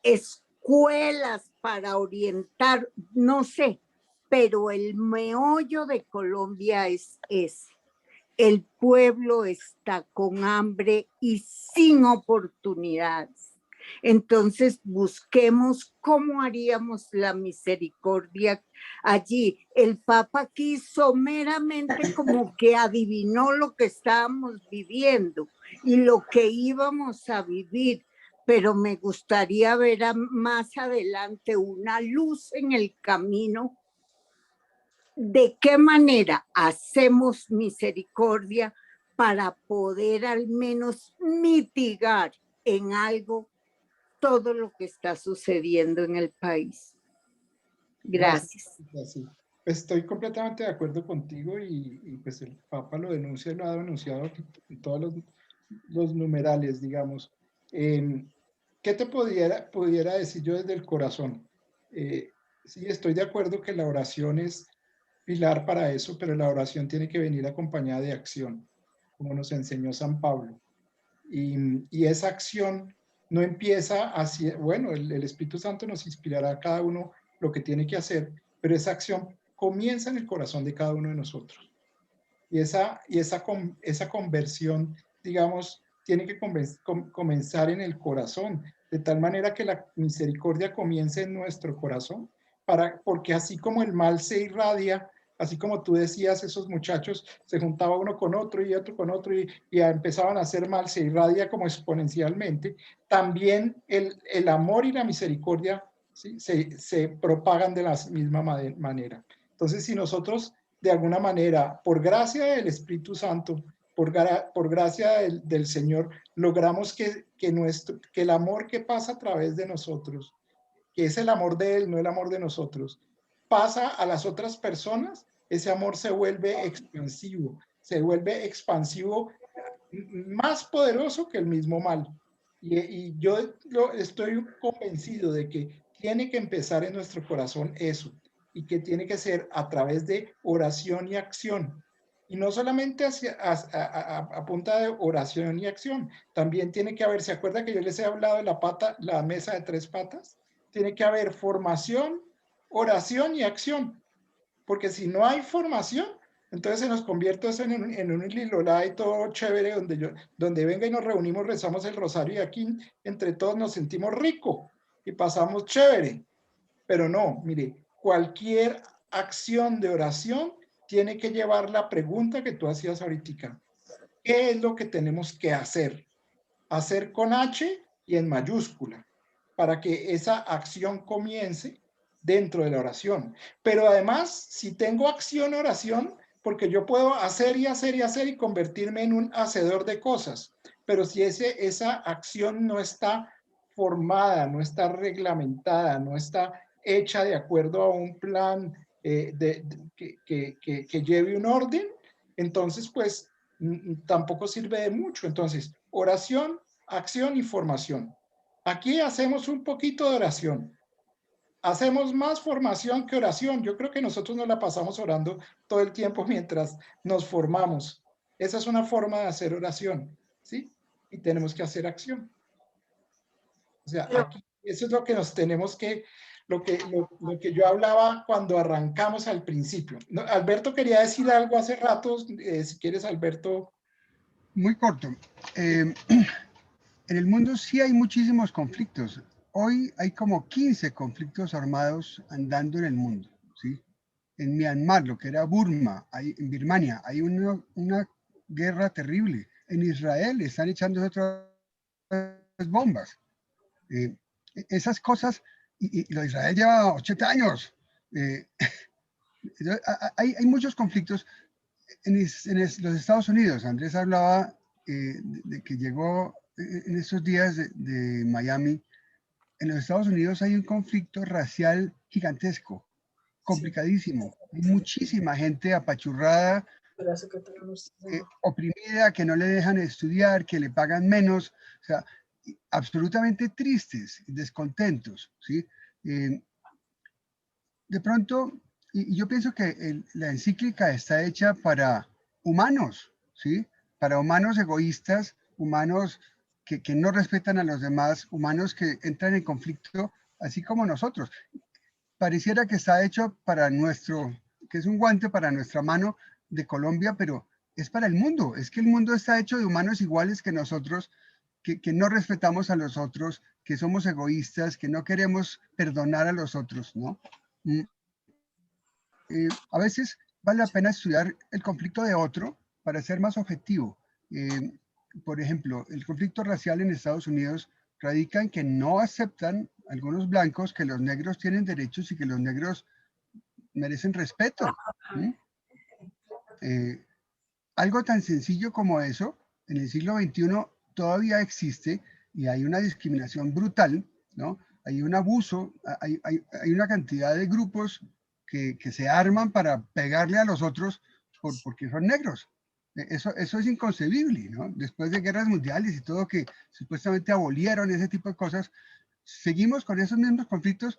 escuelas para orientar? No sé, pero el meollo de Colombia es ese. El pueblo está con hambre y sin oportunidades. Entonces busquemos cómo haríamos la misericordia allí. El Papa quiso meramente como que adivinó lo que estábamos viviendo y lo que íbamos a vivir, pero me gustaría ver más adelante una luz en el camino. ¿De qué manera hacemos misericordia para poder al menos mitigar en algo todo lo que está sucediendo en el país? Gracias. Sí. Estoy completamente de acuerdo contigo y pues el Papa lo denuncia, lo ha denunciado en todos los numerales, digamos. ¿Qué te pudiera decir yo desde el corazón? Sí, estoy de acuerdo que la oración es pilar para eso, pero la oración tiene que venir acompañada de acción, como nos enseñó San Pablo. Y esa acción no empieza así, bueno, el Espíritu Santo nos inspirará a cada uno lo que tiene que hacer, pero esa acción comienza en el corazón de cada uno de nosotros. Y esa conversión, digamos, tiene que comenzar en el corazón, de tal manera que la misericordia comience en nuestro corazón, porque así como el mal se irradia, así como tú decías, esos muchachos se juntaban uno con otro y otro con otro y empezaban a hacer mal, se irradia como exponencialmente, también el amor y la misericordia, ¿sí? se propagan de la misma manera. Entonces, si nosotros de alguna manera, por gracia del Espíritu Santo, por gracia del Señor, logramos que el amor que pasa a través de nosotros, que es el amor de Él, no el amor de nosotros, pasa a las otras personas, ese amor se vuelve expansivo más poderoso que el mismo mal. Y yo estoy convencido de que tiene que empezar en nuestro corazón eso, y que tiene que ser a través de oración y acción. Y no solamente a punta de oración y acción, también tiene que haber, ¿se acuerda que yo les he hablado de la mesa de 3 patas? Tiene que haber formación, oración y acción, porque si no hay formación, entonces se nos convierte eso en un lilolá y todo chévere, donde venga y nos reunimos, rezamos el rosario y aquí entre todos nos sentimos rico y pasamos chévere. Pero no, mire, cualquier acción de oración tiene que llevar la pregunta que tú hacías ahorita. ¿Qué es lo que tenemos que hacer? Hacer con H y en mayúscula, para que esa acción comience dentro de la oración. Pero además, si tengo acción-oración, porque yo puedo hacer y hacer y hacer y convertirme en un hacedor de cosas, pero si esa acción no está formada, no está reglamentada, no está hecha de acuerdo a un plan que lleve un orden, entonces pues tampoco sirve de mucho. Entonces, oración, acción y formación. Aquí hacemos un poquito de oración. Hacemos más formación que oración. Yo creo que nosotros nos la pasamos orando todo el tiempo mientras nos formamos. Esa es una forma de hacer oración, ¿sí? Y tenemos que hacer acción. O sea, aquí, eso es lo que nos tenemos que, lo que yo hablaba cuando arrancamos al principio. No, Alberto quería decir algo hace rato, si quieres, Alberto. Muy corto. En el mundo sí hay muchísimos conflictos. Hoy hay como 15 conflictos armados andando en el mundo, ¿sí? En Myanmar, lo que era Burma, en Birmania, hay una guerra terrible. En Israel están echando otras bombas. Esas cosas, y lo de Israel lleva 80 años. Hay muchos conflictos. En los Estados Unidos, Andrés hablaba de que llegó en estos días de Miami. En los Estados Unidos hay un conflicto racial gigantesco, complicadísimo. Hay muchísima gente apachurrada, oprimida, que no le dejan estudiar, que le pagan menos, o sea, absolutamente tristes, descontentos, ¿sí? De pronto, y yo pienso que la encíclica está hecha para humanos, ¿sí? Para humanos egoístas, humanos que no respetan a los demás, humanos que entran en conflicto, así como nosotros. Pareciera que está hecho para que es un guante para nuestra mano de Colombia, pero es para el mundo. Es que el mundo está hecho de humanos iguales que nosotros, que no respetamos a los otros, que somos egoístas, que no queremos perdonar a los otros, ¿no? A veces vale la pena estudiar el conflicto de otro para ser más objetivo. Por ejemplo, el conflicto racial en Estados Unidos radica en que no aceptan algunos blancos que los negros tienen derechos y que los negros merecen respeto. Algo tan sencillo como eso, en el siglo XXI todavía existe y hay una discriminación brutal, ¿no? Hay un abuso, hay una cantidad de grupos que se arman para pegarle a los otros porque son negros. Eso es inconcebible, ¿no? Después de guerras mundiales y todo que supuestamente abolieron ese tipo de cosas, seguimos con esos mismos conflictos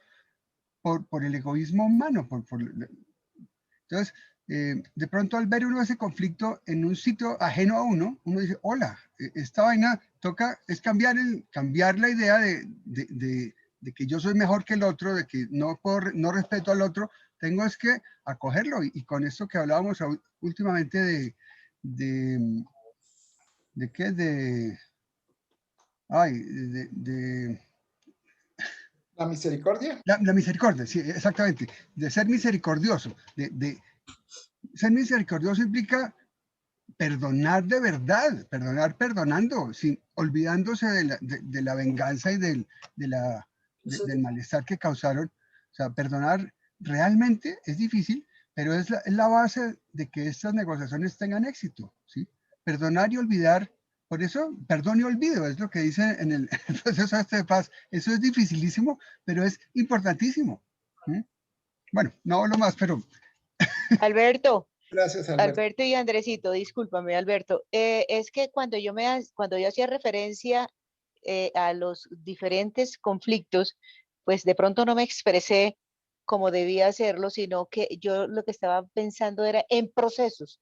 por el egoísmo humano. Entonces, de pronto al ver uno ese conflicto en un sitio ajeno a uno dice, hola, esta vaina es cambiar la idea de que yo soy mejor que el otro, de que no respeto al otro, tengo es que acogerlo. Y con esto que hablábamos últimamente ¿de qué? ¿La misericordia? La misericordia, sí, exactamente. De ser misericordioso. Ser misericordioso implica perdonar de verdad, perdonando, olvidándose de la venganza y del malestar que causaron. O sea, perdonar realmente es difícil, pero es la base de que estas negociaciones tengan éxito, ¿sí? Perdonar y olvidar. Por eso, perdón y olvido, es lo que dice en el proceso de paz. Eso es dificilísimo, pero es importantísimo. Bueno, no hablo más, pero... Alberto. Gracias, Alberto. Alberto y Andresito, discúlpame, Alberto. Es que cuando yo hacía referencia a los diferentes conflictos, pues de pronto no me expresé como debía hacerlo, sino que yo lo que estaba pensando era en procesos.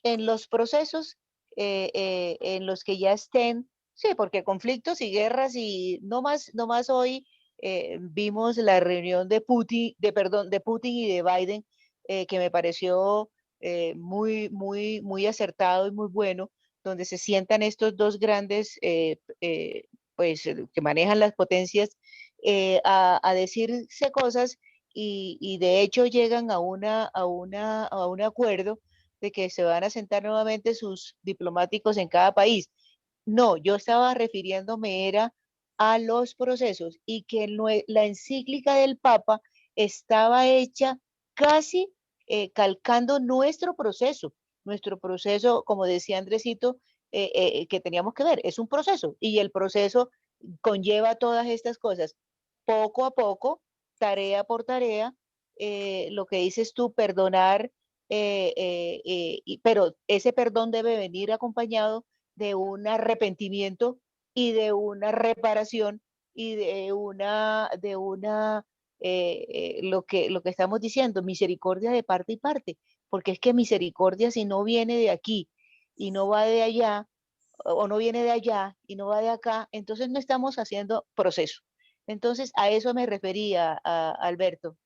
En los procesos en los que ya estén, sí, porque conflictos y guerras y no más hoy vimos la reunión de Putin y de Biden, que me pareció muy acertado y muy bueno, donde se sientan estos dos grandes, que manejan las potencias, a decirse cosas y de hecho llegan a un acuerdo de que se van a sentar nuevamente sus diplomáticos en cada país. No, yo estaba refiriéndome era a los procesos y que la encíclica del Papa estaba hecha casi calcando nuestro proceso, como decía Andresito, que teníamos que ver, es un proceso y el proceso conlleva todas estas cosas. Poco a poco, tarea por tarea, lo que dices tú, perdonar, pero ese perdón debe venir acompañado de un arrepentimiento y de una reparación y de lo que estamos diciendo, misericordia de parte y parte, porque es que misericordia si no viene de aquí y no va de allá, o no viene de allá y no va de acá, entonces no estamos haciendo proceso. Entonces a eso me refería, Alberto.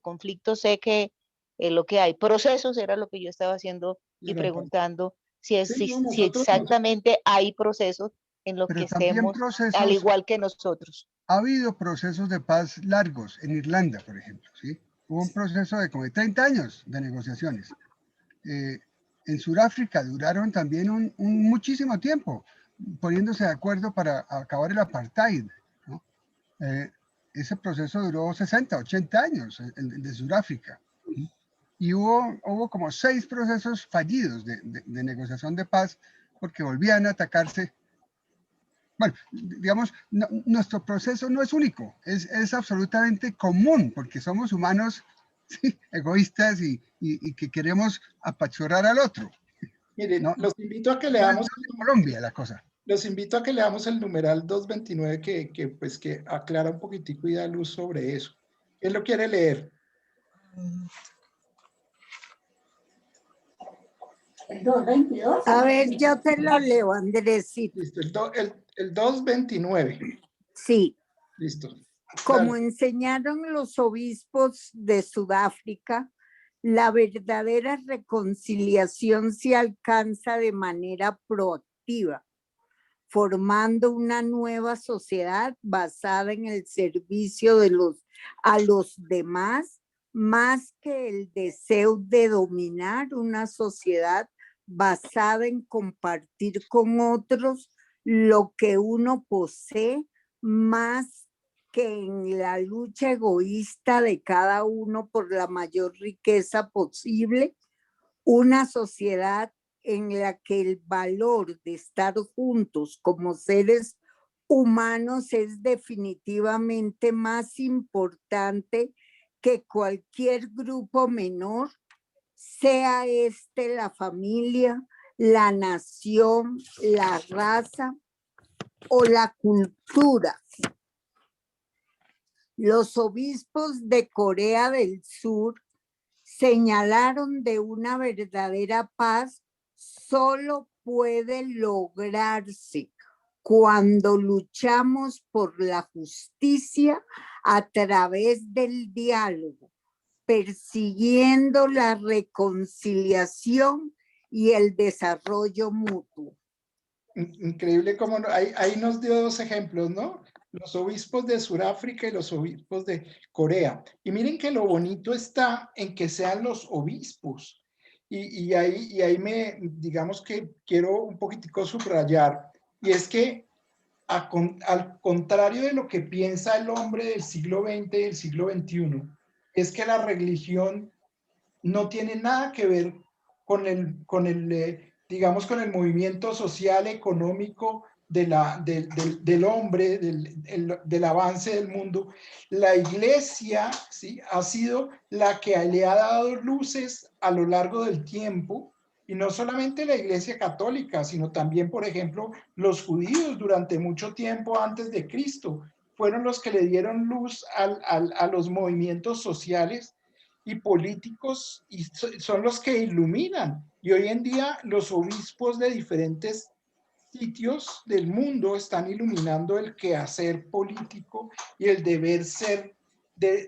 Conflicto sé que lo que hay, procesos era lo que yo estaba haciendo y preguntando si exactamente hay procesos en los que estemos al igual que nosotros. Ha habido procesos de paz largos en Irlanda, por ejemplo, ¿sí? Hubo un proceso de como de 30 años de negociaciones. En Sudáfrica duraron también muchísimo tiempo poniéndose de acuerdo para acabar el apartheid, ¿no? Ese proceso duró 60, 80 años, el de Sudáfrica. Y hubo como 6 procesos fallidos de negociación de paz porque volvían a atacarse. Bueno, digamos, nuestro proceso no es único, es absolutamente común, porque somos humanos, ¿sí?, egoístas y que queremos apachurrar al otro. Miren, ¿no? Los invito a que leamos... Colombia la cosa. Los invito a que leamos el numeral 229 que aclara un poquitico y da luz sobre eso. ¿Quién lo quiere leer? El 222. A ver, yo te lo leo, Andresito. Listo, el 229. Sí. Listo. Como Dale. enseñaron los obispos de Sudáfrica, la verdadera reconciliación se alcanza de manera proactiva, formando una nueva sociedad basada en el servicio a los demás, más que el deseo de dominar una sociedad basada en compartir con otros lo que uno posee, más que en la lucha egoísta de cada uno por la mayor riqueza posible. Una sociedad en la que el valor de estar juntos como seres humanos es definitivamente más importante que cualquier grupo menor, sea este la familia, la nación, la raza o la cultura. Los obispos de Corea del Sur señalaron de una verdadera paz solo puede lograrse cuando luchamos por la justicia a través del diálogo, persiguiendo la reconciliación y el desarrollo mutuo. Increíble cómo ahí nos dio dos ejemplos, ¿no? Los obispos de Sudáfrica y los obispos de Corea. Y miren que lo bonito está en que sean los obispos. Y ahí digamos que quiero un poquitico subrayar, y es que al contrario de lo que piensa el hombre del siglo XX y del siglo XXI, es que la religión no tiene nada que ver digamos, con el movimiento social, económico del hombre, del avance del mundo. La iglesia, ¿sí?, ha sido la que le ha dado luces a lo largo del tiempo, y no solamente la iglesia católica, sino también, por ejemplo, los judíos durante mucho tiempo antes de Cristo fueron los que le dieron luz a los movimientos sociales y políticos, y son los que iluminan. Y hoy en día los obispos de diferentes sitios del mundo están iluminando el quehacer político y el deber ser,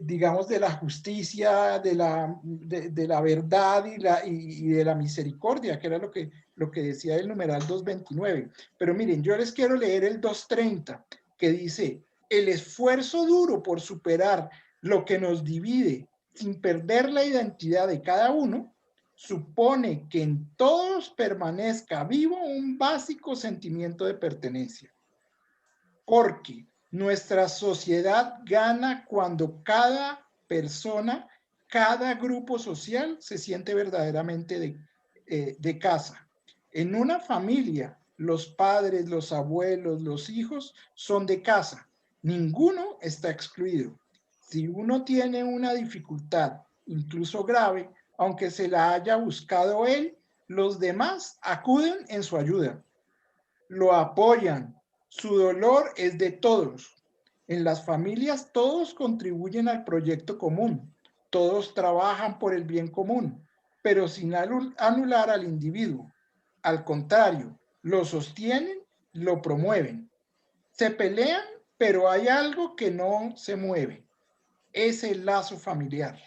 digamos, de la justicia, de la verdad y de la misericordia, que era lo que decía el numeral 229. Pero miren, yo les quiero leer el 230, que dice: el esfuerzo duro por superar lo que nos divide sin perder la identidad de cada uno, supone que en todos permanezca vivo un básico sentimiento de pertenencia. Porque nuestra sociedad gana cuando cada persona, cada grupo social se siente verdaderamente de casa. En una familia, los padres, los abuelos, los hijos son de casa. Ninguno está excluido. Si uno tiene una dificultad, incluso grave, aunque se la haya buscado él, los demás acuden en su ayuda, lo apoyan. Su dolor es de todos. En las familias todos contribuyen al proyecto común, todos trabajan por el bien común, pero sin anular al individuo. Al contrario, lo sostienen, lo promueven. Se pelean, pero hay algo que no se mueve. Es el lazo familiar.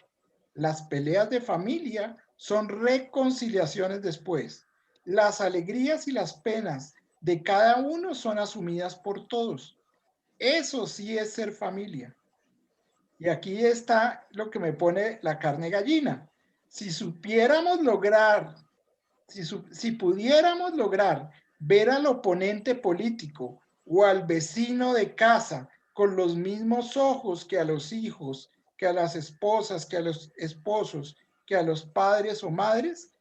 Las peleas de familia son reconciliaciones después. Las alegrías y las penas de cada uno son asumidas por todos. Eso sí es ser familia. Y aquí está lo que me pone la carne gallina. Si supiéramos lograr, si pudiéramos lograr ver al oponente político o al vecino de casa con los mismos ojos que a los hijos, que a las esposas, que a los esposos, que a los padres o madres,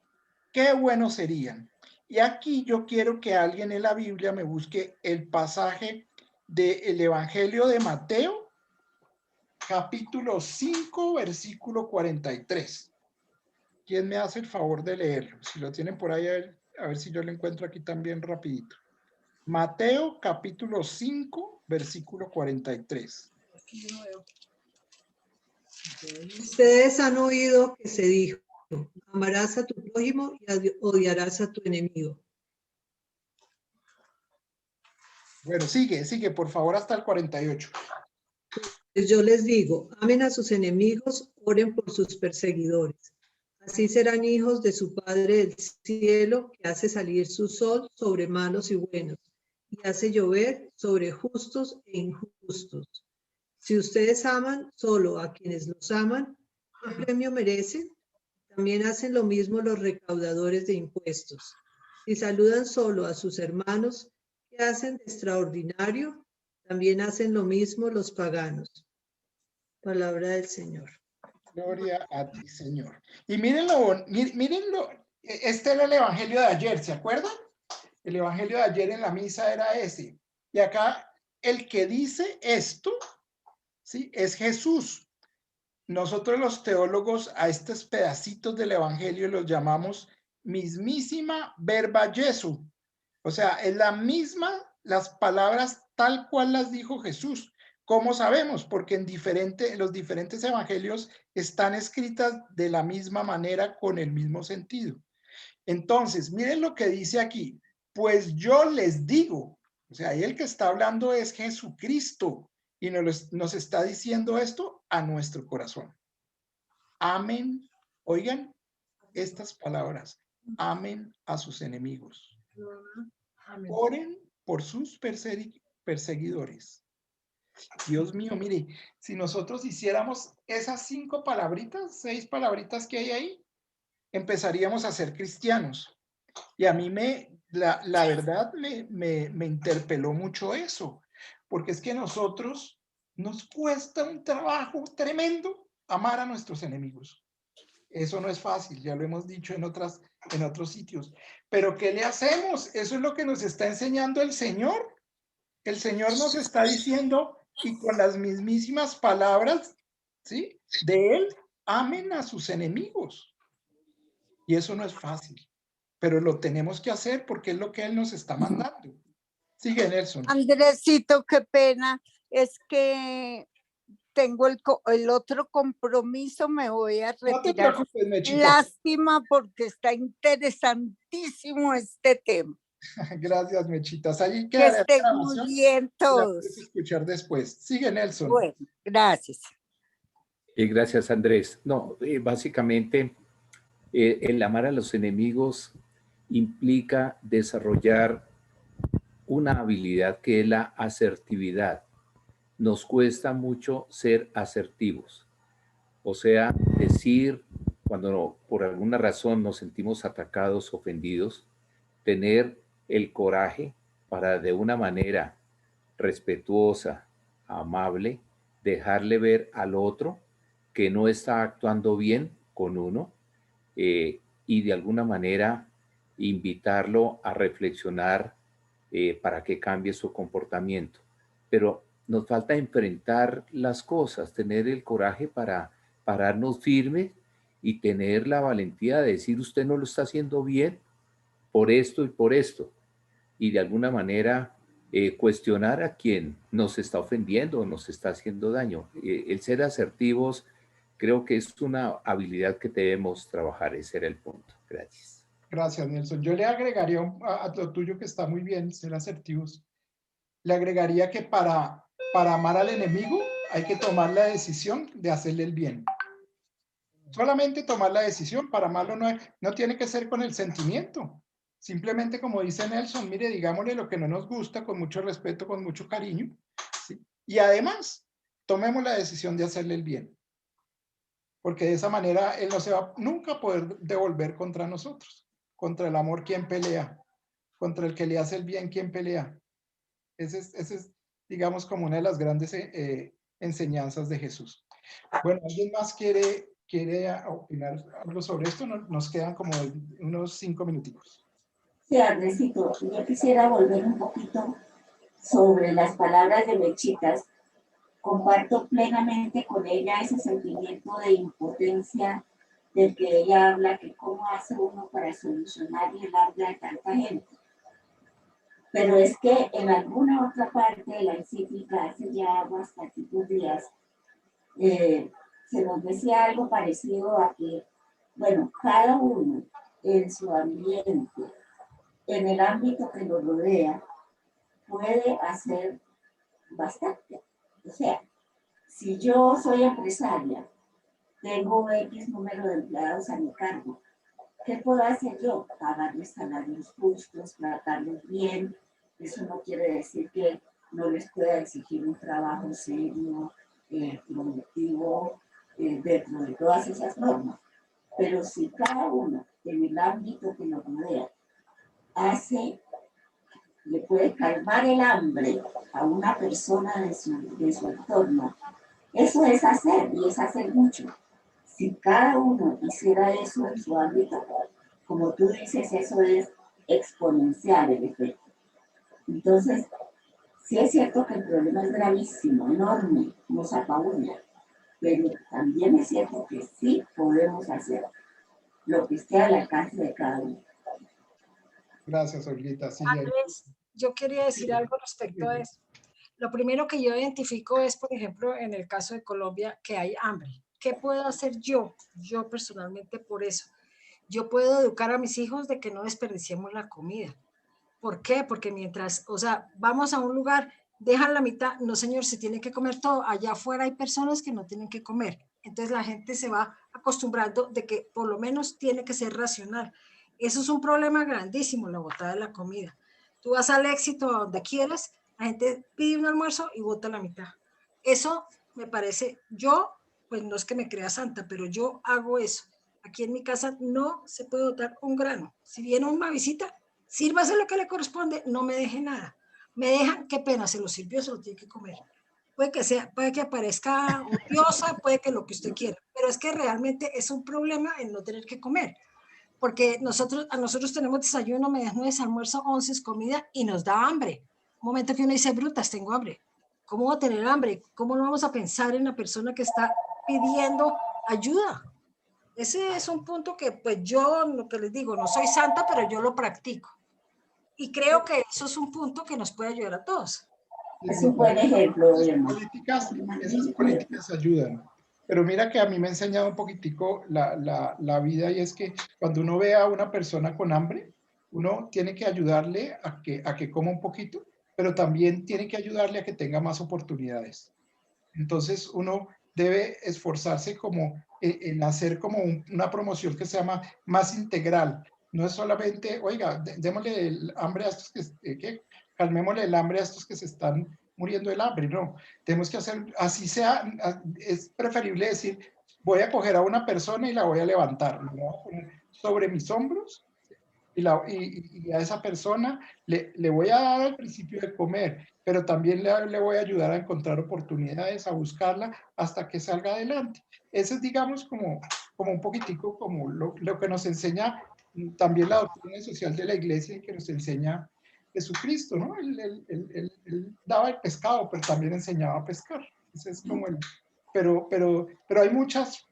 qué buenos serían. Y aquí yo quiero que alguien en la Biblia me busque el pasaje del Evangelio de Mateo, capítulo 5, versículo 43. ¿Quién me hace el favor de leerlo? Si lo tienen por ahí, a ver si yo lo encuentro aquí también rapidito. Mateo, capítulo 5, versículo 43. Aquí no veo. Ustedes han oído que se dijo, amarás a tu prójimo y odiarás a tu enemigo. Bueno, sigue, por favor, hasta el 48. Pues yo les digo, amen a sus enemigos, oren por sus perseguidores. Así serán hijos de su Padre del cielo, que hace salir su sol sobre malos y buenos, y hace llover sobre justos e injustos. Si ustedes aman solo a quienes los aman, ¿qué premio merecen? También hacen lo mismo los recaudadores de impuestos. Si saludan solo a sus hermanos, ¿qué hacen de extraordinario? También hacen lo mismo los paganos. Palabra del Señor. Gloria a ti, Señor. Y mírenlo, este era el evangelio de ayer, ¿se acuerdan? El evangelio de ayer en la misa era ese. Y acá el que dice esto, ¿sí? Es Jesús. Nosotros los teólogos a estos pedacitos del evangelio los llamamos mismísima verba Jesu. O sea, es la misma, las palabras tal cual las dijo Jesús. ¿Cómo sabemos? Porque en los diferentes evangelios están escritas de la misma manera con el mismo sentido. Entonces, miren lo que dice aquí. Pues yo les digo, o sea, ahí el que está hablando es Jesucristo y nos está diciendo esto a nuestro corazón. Amen, oigan estas palabras, amen a sus enemigos. Oren por sus perseguidores. Dios mío, mire, si nosotros hiciéramos esas 5 palabritas, 6 palabritas que hay ahí, empezaríamos a ser cristianos. Y a mí la verdad me interpeló mucho eso, porque es que nosotros nos cuesta un trabajo tremendo amar a nuestros enemigos. Eso no es fácil, ya lo hemos dicho en otros sitios. Pero ¿qué le hacemos? Eso es lo que nos está enseñando el Señor. El Señor nos está diciendo, y con las mismísimas palabras, ¿sí? De Él, amen a sus enemigos. Y eso no es fácil, pero lo tenemos que hacer porque es lo que Él nos está mandando. Sigue, Nelson. Andresito, qué pena, es que tengo el otro compromiso, me voy a retirar. No te preocupes, Mechita. Lástima porque está interesantísimo este tema. Gracias, Mechitas. Allí que estén muy bien todos. Puedes escuchar después. Sigue, Nelson. Bueno, gracias. Gracias, Andrés. No, básicamente, el amar a los enemigos implica desarrollar una habilidad que es la asertividad. Nos cuesta mucho ser asertivos. O sea, decir cuando por alguna razón nos sentimos atacados, ofendidos, tener el coraje para de una manera respetuosa, amable, dejarle ver al otro que no está actuando bien con uno y de alguna manera invitarlo a reflexionar para que cambie su comportamiento. Pero nos falta enfrentar las cosas, tener el coraje para pararnos firmes y tener la valentía de decir usted no lo está haciendo bien por esto y por esto. Y de alguna manera cuestionar a quien nos está ofendiendo o nos está haciendo daño. El ser asertivos creo que es una habilidad que debemos trabajar. Ese era el punto. Gracias. Gracias, Nelson. Yo le agregaría a lo tuyo, que está muy bien, ser asertivos. Le agregaría que para amar al enemigo hay que tomar la decisión de hacerle el bien. Solamente tomar la decisión. Para amarlo no tiene que ser con el sentimiento. Simplemente, como dice Nelson, mire, digámosle lo que no nos gusta con mucho respeto, con mucho cariño, ¿sí? Y además, tomemos la decisión de hacerle el bien. Porque de esa manera él no se va nunca a poder devolver contra nosotros. Contra el amor, ¿quién pelea? Contra el que le hace el bien, ¿quién pelea? Ese es, digamos, como una de las grandes enseñanzas de Jesús. Bueno, ¿alguien más quiere opinar algo sobre esto? Nos quedan como unos 5 minuticos. Sí, Andresito, yo quisiera volver un poquito sobre las palabras de Mechitas. Comparto plenamente con ella ese sentimiento de impotencia del que ella habla, que cómo hace uno para solucionar el habla de tanta gente. Pero es que en alguna otra parte de la encíclica, hace ya bastantes días, se nos decía algo parecido a que, bueno, cada uno en su ambiente, en el ámbito que lo rodea, puede hacer bastante. O sea, si yo soy empresaria, tengo X número de empleados a mi cargo, ¿qué puedo hacer yo? Pagarles salarios justos, tratarlos bien. Eso no quiere decir que no les pueda exigir un trabajo serio, productivo, dentro de todas esas normas. Pero si cada uno en el ámbito que nos rodea le puede calmar el hambre a una persona de su entorno, eso es hacer, y es hacer mucho. Si cada uno hiciera eso en su ámbito, como tú dices, eso es exponencial el efecto. Entonces, sí es cierto que el problema es gravísimo, enorme, nos apabulla, pero también es cierto que sí podemos hacer lo que esté al alcance de cada uno. Gracias, Olguita. Sí, Andrés, yo quería decir algo respecto a eso. Lo primero que yo identifico es, por ejemplo, en el caso de Colombia, que hay hambre. ¿Qué puedo hacer yo personalmente por eso? Yo puedo educar a mis hijos de que no desperdiciemos la comida. ¿Por qué? Porque mientras, o sea, vamos a un lugar, dejan la mitad, no señor, se tiene que comer todo. Allá afuera hay personas que no tienen que comer. Entonces la gente se va acostumbrando de que por lo menos tiene que ser racional. Eso es un problema grandísimo, la botada de la comida. Tú vas al Éxito, a donde quieras, la gente pide un almuerzo y bota la mitad. Eso me parece, yo, pues no es que me crea santa, pero yo hago eso. Aquí en mi casa no se puede botar un grano. Si viene una visita, sírvase lo que le corresponde, no me deje nada. Me dejan, qué pena, se lo sirvió, se lo tiene que comer. Puede que aparezca odiosa, puede que lo que usted quiera, pero es que realmente es un problema el no tener que comer. Porque a nosotros tenemos desayuno, medias nueve, almuerzo, 11, comida y nos da hambre. Un momento que uno dice, brutas, tengo hambre. ¿Cómo va a tener hambre? ¿Cómo no vamos a pensar en la persona que está pidiendo ayuda? Ese es un punto que pues yo, lo que les digo, no soy santa, pero yo lo practico. Y creo que eso es un punto que nos puede ayudar a todos. Es un buen ejemplo. Esas políticas ayudan. Pero mira que a mí me ha enseñado un poquitico la vida, y es que cuando uno ve a una persona con hambre, uno tiene que ayudarle a que coma un poquito, pero también tiene que ayudarle a que tenga más oportunidades. Entonces uno debe esforzarse como en hacer como una promoción que se llama más integral. No es solamente, oiga, démosle el hambre a estos calmémosle el hambre a estos que se están muriendo del hambre. No, tenemos que hacer, así sea, es preferible decir, voy a coger a una persona y la voy a levantar, la voy a poner sobre mis hombros y a esa persona le voy a dar al principio de comer, pero también le voy a ayudar a encontrar oportunidades, a buscarla hasta que salga adelante. Eso es, digamos, como un poquitico como lo que nos enseña también la doctrina social de la iglesia, y que nos enseña Jesucristo, ¿no? Él daba el pescado, pero también enseñaba a pescar. Ese es como pero hay muchas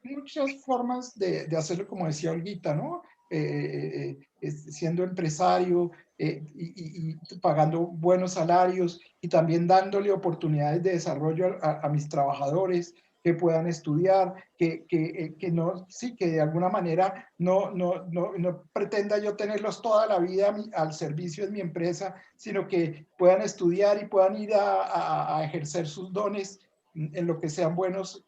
formas de hacerlo, como decía Olguita, ¿no? Siendo empresario y pagando buenos salarios, y también dándole oportunidades de desarrollo a mis trabajadores, que puedan estudiar, que de alguna manera no pretenda yo tenerlos toda la vida al servicio de mi empresa, sino que puedan estudiar y puedan ir a ejercer sus dones en lo que sean buenos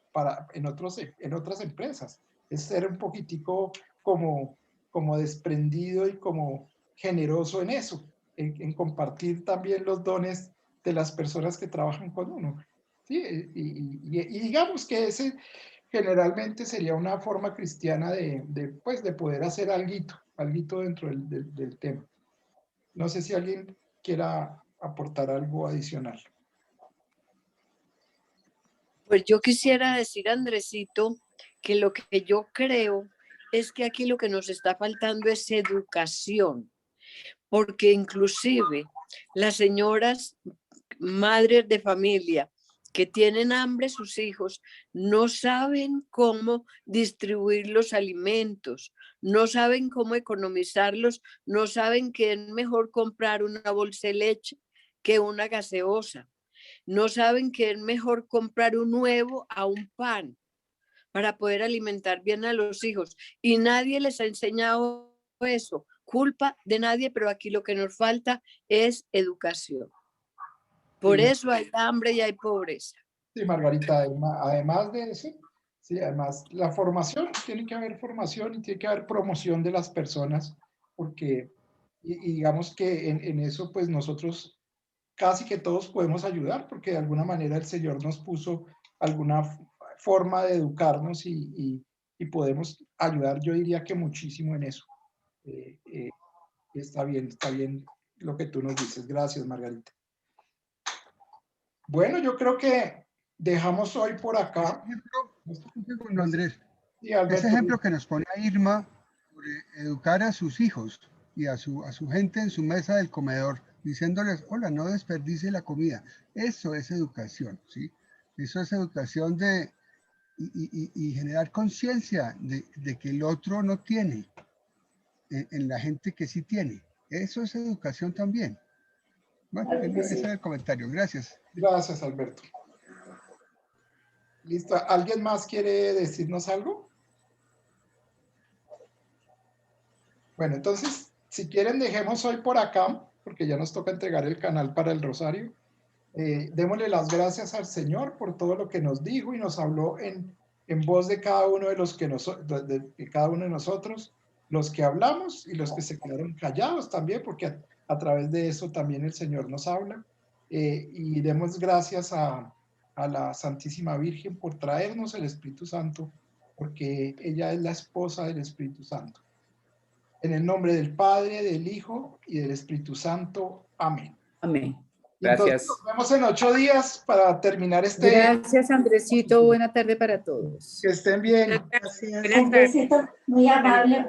en otras empresas. Es ser un poquitico como desprendido y como generoso en eso, en compartir también los dones de las personas que trabajan con uno. Sí, y digamos que ese generalmente sería una forma cristiana de poder hacer alguito dentro del tema. No sé si alguien quiera aportar algo adicional. Pues yo quisiera decir, Andresito, que lo que yo creo es que aquí lo que nos está faltando es educación, porque inclusive las señoras madres de familia que tienen hambre, sus hijos no saben cómo distribuir los alimentos, no saben cómo economizarlos, no saben que es mejor comprar una bolsa de leche que una gaseosa, no saben que es mejor comprar un huevo a un pan, para poder alimentar bien a los hijos. Y nadie les ha enseñado eso. Culpa de nadie, pero aquí lo que nos falta es educación. Por Sí. eso hay hambre y hay pobreza. Sí, Margarita, además de eso, sí, además la formación, tiene que haber formación y tiene que haber promoción de las personas, porque, y digamos que en eso, pues nosotros casi que todos podemos ayudar, porque de alguna manera el Señor nos puso alguna forma de educarnos y podemos ayudar, yo diría que muchísimo en eso. Está bien lo que tú nos dices. Gracias, Margarita. Bueno, yo creo que dejamos hoy por acá. Un segundo, Andrés. Sí, Alberto. Ese ejemplo que nos pone Irma sobre educar a sus hijos y a su gente en su mesa del comedor, diciéndoles, hola, no desperdicie la comida. Eso es educación, ¿sí? Eso es educación y generar conciencia de que el otro no tiene en la gente que sí tiene. Eso es educación también. Bueno, ese era el comentario. Gracias. Gracias, Alberto. Listo. ¿Alguien más quiere decirnos algo? Bueno, entonces, si quieren, dejemos hoy por acá, porque ya nos toca entregar el canal para el Rosario. Démosle las gracias al Señor por todo lo que nos dijo y nos habló en voz de cada uno de los que de cada uno de nosotros, los que hablamos y los que se quedaron callados también, porque a través de eso también el Señor nos habla. Y demos gracias a la Santísima Virgen por traernos el Espíritu Santo, porque ella es la esposa del Espíritu Santo. En el nombre del Padre, del Hijo y del Espíritu Santo. Amén. Amén. Gracias. Entonces, nos vemos en 8 días para terminar este. Gracias, Andresito. Buena tarde para todos. Que estén bien. Un besito muy amable.